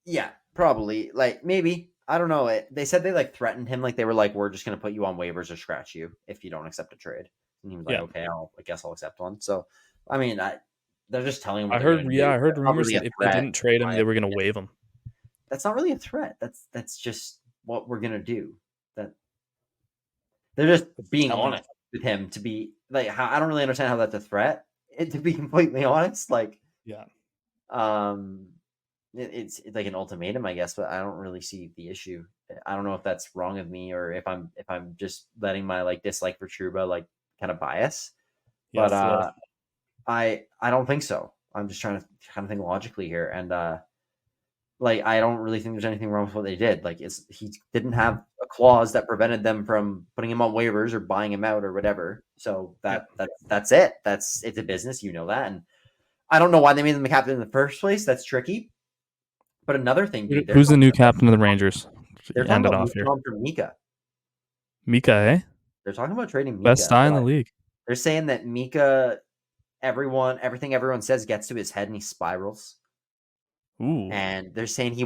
Yeah, probably. Like maybe. I don't know. They said they like threatened him. Like they were like, we're just going to put you on waivers or scratch you if you don't accept a trade. And he was like, okay, I guess I'll accept one. So, I mean, they're just telling him. I heard rumors that if they didn't trade him, they were going to waive him. That's not really a threat. That's just what we're going to do. That they're just being honest with him to be like, I don't really understand how that's a threat. To be completely honest, like, it's like an ultimatum, I guess, but I don't really see the issue. I don't know if that's wrong of me or if I'm just letting my like dislike for Trouba like kind of bias. But I don't think so. I'm just trying to kind of think logically here, and like I don't really think there's anything wrong with what they did. Like he didn't have a clause that prevented them from putting him on waivers or buying him out or whatever. So that's it. It's a business, you know that, and I don't know why they made him the captain in the first place. That's tricky. But another thing, dude, who's the new captain of the Rangers? They're talking about from Mika. Mika, eh? They're talking about trading Mika. Best guy in the league. They're saying that Mika, everything everyone says gets to his head and he spirals. Ooh. And they're saying he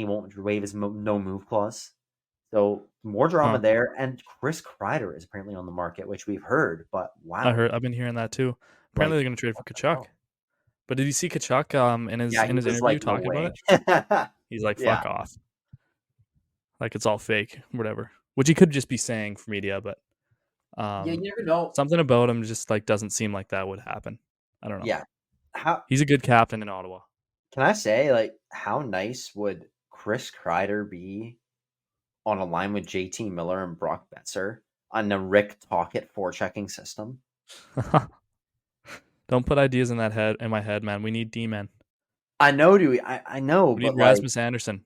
won't waive his no move clause. So more drama there. And Chris Kreider is apparently on the market, which we've heard. But wow, I've been hearing that too. Apparently they're going to trade for Kachuk. But did you see Kachuk in his interview like, talking about it? He's like, fuck off. Like it's all fake, whatever. Which he could just be saying for media, but you never know. Something about him just like doesn't seem like that would happen. I don't know. Yeah. He's a good captain in Ottawa. Can I say, like, how nice would Chris Kreider be on a line with JT Miller and Brock Besser on the Rick Tocchet forechecking system? Don't put ideas in my head, man. We need D-men. I know, dude. I know. We need Rasmus Anderson.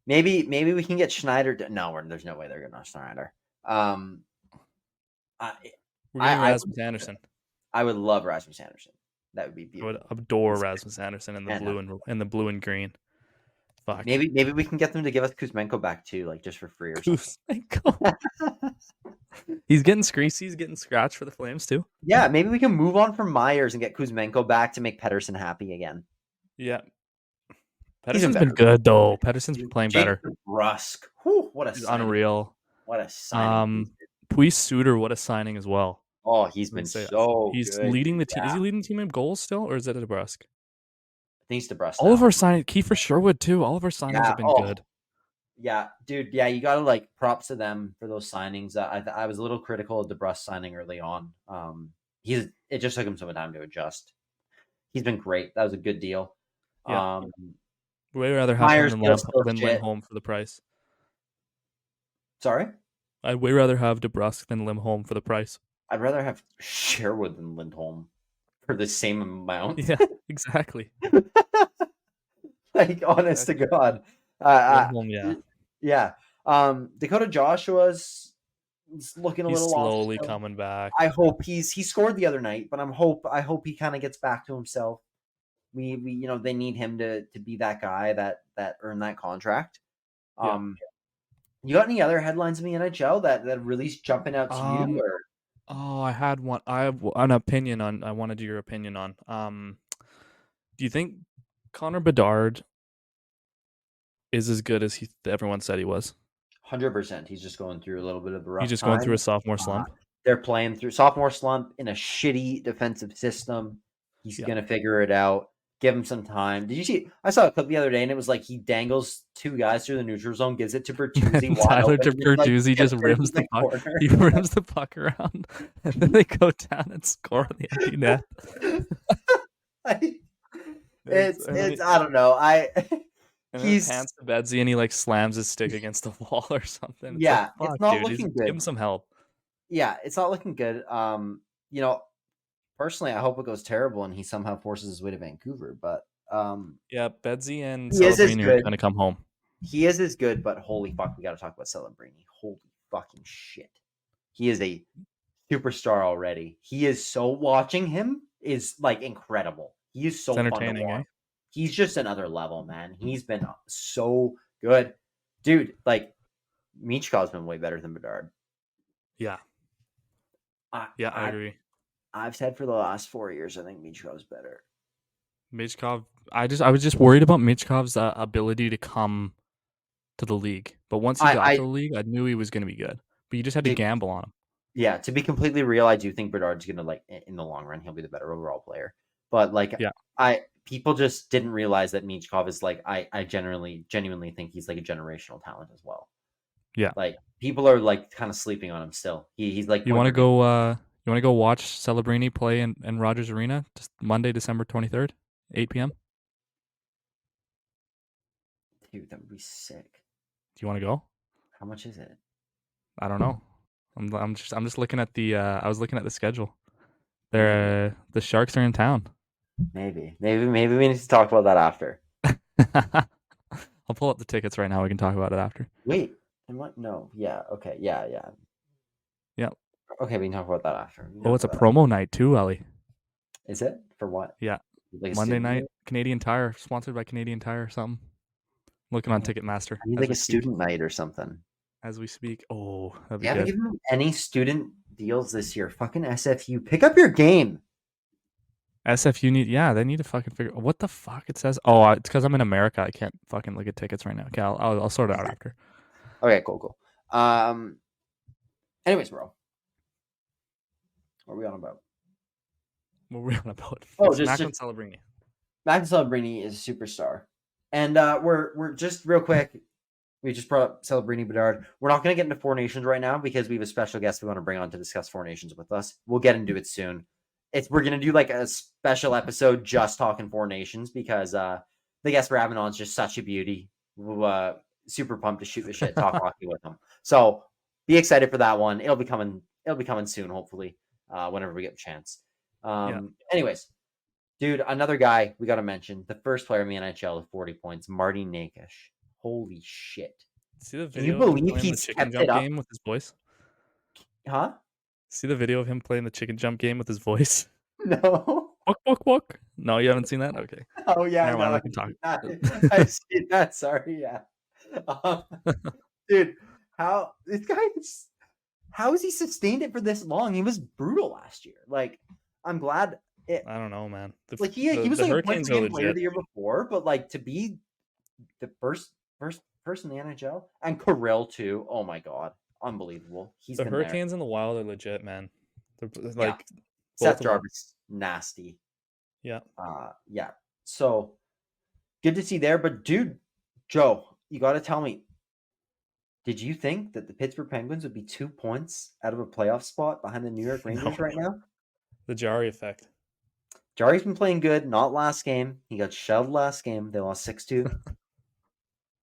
Maybe we can get Schneider. No, there's no way they're getting Schneider. We're getting Rasmus Anderson. I would love Rasmus Anderson. That would be beautiful. I would adore Rasmus Anderson in the blue and green. Fuck. Maybe we can get them to give us Kuzmenko back too, like just for free or something. Kuzmenko. He's getting scratched for the Flames too. Yeah, maybe we can move on from Myers and get Kuzmenko back to make Pettersson happy again. Yeah. Pettersson's been good though. Pettersson's been playing better. Rusk. Whew, what a He's unreal. What a signing. Puis Suter, what a signing as well. Oh, he's been so He's good. Leading the team. Is he leading the team in goals still, or is it DeBrusk? I think it's DeBrusk. All of our signings, Kiefer Sherwood too. All of our signings have been good. Yeah, dude. Yeah, you gotta like props to them for those signings. I was a little critical of DeBrusk signing early on. It just took him some time to adjust. He's been great. That was a good deal. Yeah. Way rather have him than Lindholm for the price. Sorry? I'd way rather have DeBrusk than Lindholm for the price. I'd rather have Sherwood than Lindholm for the same amount. Yeah, exactly. Like, honest to God. Lindholm, yeah. Dakota Joshua's looking a little slowly coming back. I hope he scored the other night, but I hope he kind of gets back to himself. We they need him to be that guy that earned that contract. You got any other headlines in the NHL that really jumping out to you? Or? Oh, I had one. I have an opinion on. I wanted your opinion on. Do you think Connor Bedard is as good as everyone said he was? 100%. He's just going through a little bit of a rough time. He's just going through a sophomore slump. They're playing through sophomore slump in a shitty defensive system. He's going to figure it out. Give him some time. Did you see? I saw a clip the other day, and it was like he dangles 2 guys through the neutral zone, gives it to Bertuzzi. Tyler open, Bertuzzi just rims the puck. He rims the puck around, and then they go down and score on the empty net. It's I don't know. And he pants to Bedsy and he like slams his stick against the wall or something. It's not looking good. Give him some help. Yeah, it's not looking good. Personally, I hope it goes terrible and he somehow forces his way to Vancouver. But Bedsy and Celebrini are going to come home. He is as good, but holy fuck, we got to talk about Celebrini. Holy fucking shit, he is a superstar already. He is so watching him is like incredible. He is so entertaining. Fun to watch. He's just another level, man. He's been so good, dude. Like Michkov's been way better than Bedard. Yeah. I agree. I've said for the last 4 years, I think Michkov's better. Michkov, I was just worried about Michkov's ability to come to the league. But once he got to the league, I knew he was going to be good. But you just had to gamble on him. Yeah, to be completely real, I do think Bedard's going to, like, in the long run, he'll be the better overall player. But, like, people just didn't realize that Michkov is, like, I genuinely think he's, like, a generational talent as well. Yeah. Like, people are, like, kind of sleeping on him still. He's like... You want to go watch Celebrini play in Rogers Arena just Monday, December 23rd, 8 p.m.? Dude, that would be sick. Do you want to go? How much is it? I don't know. I'm just looking at the I was looking at the schedule. The Sharks are in town. Maybe we need to talk about that after. I'll pull up the tickets right now. We can talk about it after. Wait, no, yeah, okay, yeah. Yep. Okay, we can talk about that after. It's a promo night too, Ellie. Is it? For what? Yeah. Like Monday night, Canadian Tire, sponsored by Canadian Tire or something. Looking on Ticketmaster. I need like a student night or something. As we speak. Oh, that'd be good. Haven't given them any student deals this year. Fucking SFU. Pick up your game. SFU they need to fucking figure what the fuck it says. Oh, it's because I'm in America. I can't fucking look at tickets right now. Okay, I'll sort it out after. Okay, cool. Anyways, bro. What are we on about? Oh, just Macklin Celebrini. Macklin Celebrini is a superstar. And we're just real quick. We just brought up Celebrini Bedard. We're not going to get into Four Nations right now because we have a special guest we want to bring on to discuss Four Nations with us. We'll get into it soon. We're going to do like a special episode just talking Four Nations because the guest we're having on is just such a beauty. Super pumped to shoot the shit, talk hockey with him. So be excited for that one. It'll be coming soon, hopefully, whenever we get the chance. Anyways, dude, another guy we got to mention, the first player in the NHL with 40 points, Marty Nakish. Holy shit. See the video? Can you believe he's kept it up? Game with his voice? Huh? See the video of him playing the chicken jump game with his voice? No. Walk. No, you haven't seen that? Okay. Oh, yeah. Never mind, I can talk. I've seen that. Sorry, yeah. Dude, how has he sustained it for this long? He was brutal last year. Like, I'm glad. I don't know, man. He was like a points game player the year before, but like to be the first person in the NHL and Kirill too. Oh my god, unbelievable. The Hurricanes and the Wild are legit, man. They're like Seth Jarvis, nasty. Yeah. Yeah. So good to see there, but dude, Joe, you got to tell me. Did you think that the Pittsburgh Penguins would be 2 points out of a playoff spot behind the New York Rangers right now? The Jari effect. Jari's been playing good. Not last game. He got shoved last game. They lost 6-2.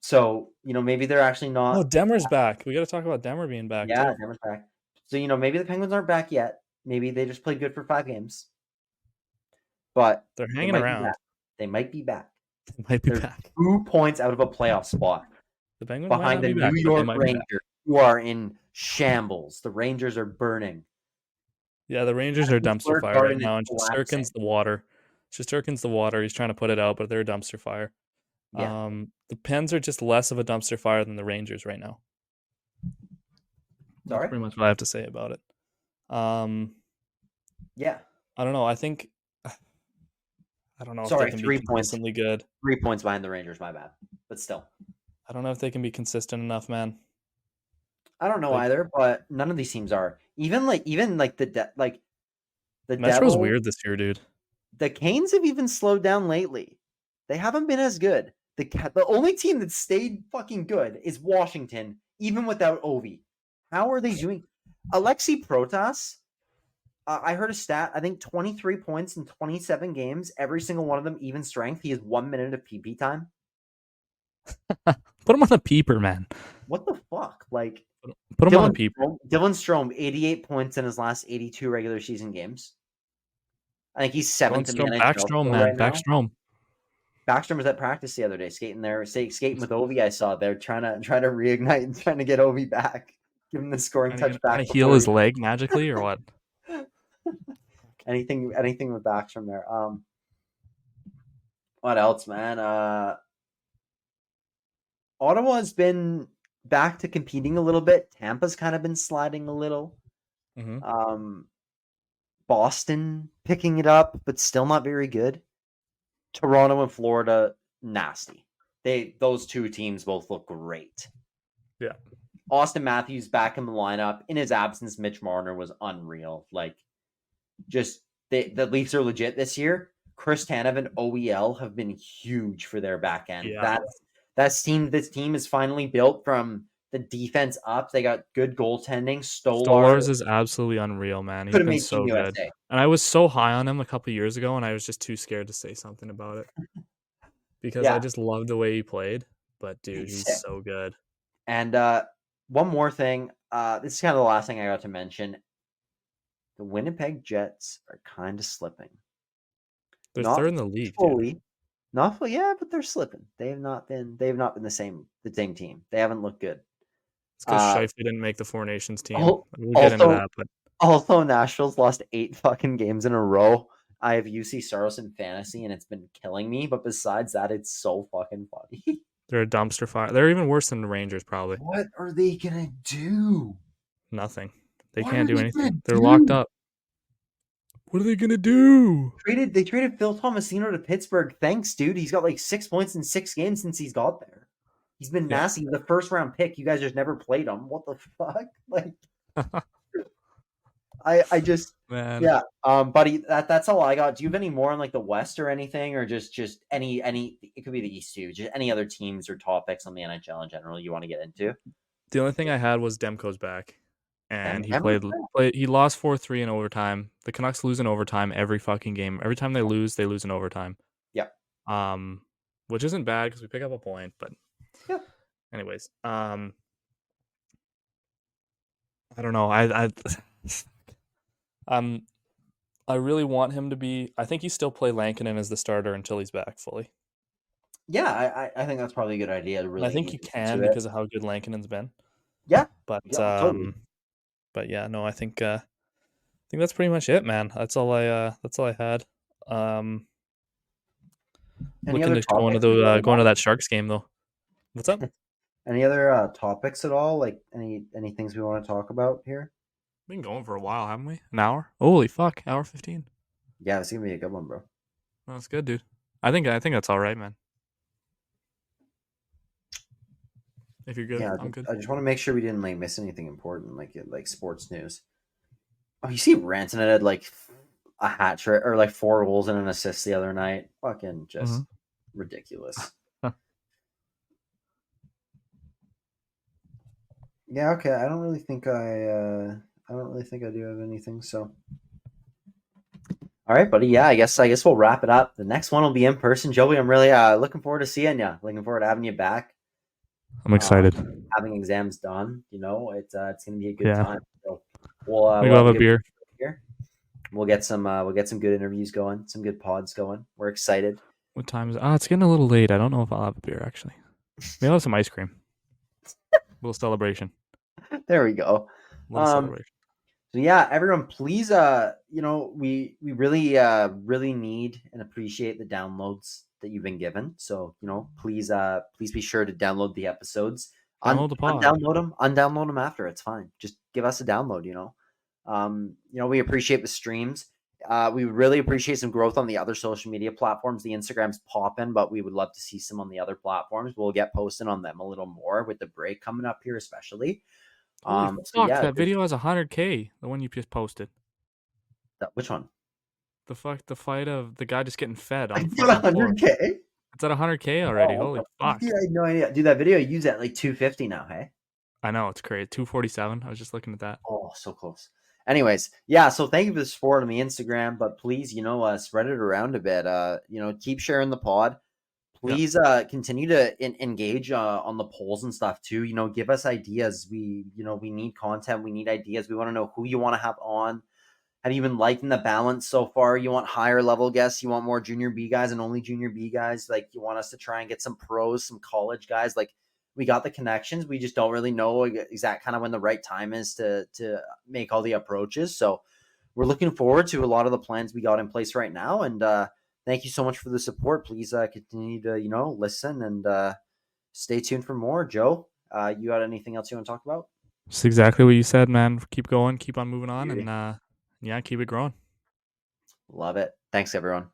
So, maybe they're actually not. Oh, Demmer's back. We got to talk about Demmer being back. Yeah, Demmer's back. So, maybe the Penguins aren't back yet. Maybe they just played good for 5 games. But they're hanging around. They might be back. They might be back. 2 points out of a playoff spot. The Penguins behind the New York Rangers, who are in shambles. The Rangers are burning. Yeah, the Rangers are dumpster fire right now. And Shesterkin's the water. He's trying to put it out, but they're a dumpster fire. Yeah. The Pens are just less of a dumpster fire than the Rangers right now. That's pretty much what I have to say about it. Yeah. I don't know. I don't know if they can be consistently good. 3 points behind the Rangers, my bad. But still. I don't know if they can be consistent enough, man. I don't know either, but none of these teams are. Even the Metro's Devils, weird this year, dude. the Canes have even slowed down lately. They haven't been as good. The only team that stayed fucking good is Washington, even without Ovi. How are they doing? Alexei Protas, I heard a stat. I think 23 points in 27 games. Every single one of them, even strength. He has 1 minute of PP time. Put him on the peeper, man. What the fuck? Like, Put him on the peeper. Dylan Strome, 88 points in his last 82 regular season games. I think he's seventh in the NHL Backstrom, man. right now. Backstrom. Backstrom was at practice the other day, skating with Ovi. I saw there trying to reignite and trying to get Ovi back, give him the scoring touch back. Trying to heal his leg magically or what? anything with Backstrom there. What else, man? Ottawa's been back to competing a little bit. Tampa's kind of been sliding a little. Mm-hmm. Boston picking it up, but still not very good. Toronto and Florida, nasty. Those two teams both look great. Yeah. Austin Matthews back in the lineup. In his absence, Mitch Marner was unreal. Like, just the Leafs are legit this year. Chris Tanev and OEL have been huge for their back end. Yeah. This team is finally built from the defense up. They got good goaltending. Stolarz is absolutely unreal, man. He's been so good. USA. And I was so high on him a couple years ago, and I was just too scared to say something about it because I just loved the way he played. But dude, he's so good. And one more thing. This is kind of the last thing I got to mention. The Winnipeg Jets are kind of slipping. They're third in the league. Fully. Not fully, yeah, but they're slipping. They have not been the same team. They haven't looked good. It's because Scheifele didn't make the Four Nations team. We'll get into that, but also Nashville's lost 8 fucking games in a row. I have UC Saros in fantasy, and it's been killing me. But besides that, it's so fucking funny. They're a dumpster fire. They're even worse than the Rangers, probably. What are they gonna do? Nothing. They can't do anything. They're locked up. What are they gonna do? They traded Phil Tomasino to Pittsburgh. Thanks, dude. He's got like 6 points in 6 games since he's got there. He's been nasty. He's the first round pick. You guys just never played him. What the fuck? Like, I just, man. Yeah. Buddy, that's all I got. Do you have any more on like the West or anything, or just any? It could be the East too. Just any other teams or topics on the NHL in general you want to get into? The only thing I had was Demko's back. And he he lost 4-3 in overtime. The Canucks lose in overtime every fucking game. Every time they lose in overtime. Yeah. Which isn't bad because we pick up a point, but yeah. Anyways, I don't know. I really want him to be. I think he still play Lankinen as the starter until he's back fully. Yeah, I think that's probably a good idea. To really, I think you can because of how good Lankinen's been. Yeah, but totally. But yeah, no, I think that's pretty much it, man. That's all I had. Looking to go into that Sharks game though. What's up? Any other topics at all? Like any things we want to talk about here? We've been going for a while, haven't we? An hour? Holy fuck, hour 15. Yeah, it's gonna be a good one, bro. That's good, dude. I think that's all right, man. If you're good, yeah, I'm good. I just want to make sure we didn't like miss anything important, like sports news. Oh, you see, Rantanen had like a hat trick or like 4 goals and an assist the other night. Fucking just ridiculous. Yeah, okay. I don't really think I do have anything. So, all right, buddy. Yeah, I guess we'll wrap it up. The next one will be in person, Joey. I'm really looking forward to seeing you. Looking forward to having you back. I'm excited. Having exams done, it's gonna be a good time. So we'll have a beer here. We'll get some good interviews going, some good pods going. We're excited. What time is it? It's getting a little late. I don't know if I'll have a beer actually. Maybe I'll have some ice cream. Little celebration. There we go. Celebration. So yeah, everyone, please, we really need and appreciate the downloads that you've been given. So, please be sure to download the episodes. Download the pod. Undownload them after. It's fine. Just give us a download, we appreciate the streams. We would really appreciate some growth on the other social media platforms. The Instagram's popping, but we would love to see some on the other platforms. We'll get posting on them a little more with the break coming up here, especially. Holy So fuck! yeah, That video has 100K. The one you just posted. which one? The fight of the guy just getting fed on I the got fucking floor. 100K. It's at 100K already. Oh, Holy fuck! dude, I had no idea. Dude, that video used at like 250 now. Hey. I know, it's crazy. 247. I was just looking at that. Oh, so close. Anyways, yeah. So thank you for the support on the Instagram, but please, spread it around a bit. Keep sharing the pod. Please continue to engage on the polls and stuff too. Give us ideas. We need content. We need ideas. We want to know who you want to have on. Have you been liking the balance so far? You want higher level guests? You want more junior B guys and only junior B guys? Like, you want us to try and get some pros, some college guys? Like, we got the connections. We just don't really know exact kind of when the right time is to make all the approaches. So we're looking forward to a lot of the plans we got in place right now. And thank you so much for the support. Please continue to, listen and stay tuned for more. Joe, you got anything else you want to talk about? It's exactly what you said, man. Keep going, keep on moving on, Beauty. and keep it growing. Love it. Thanks, everyone.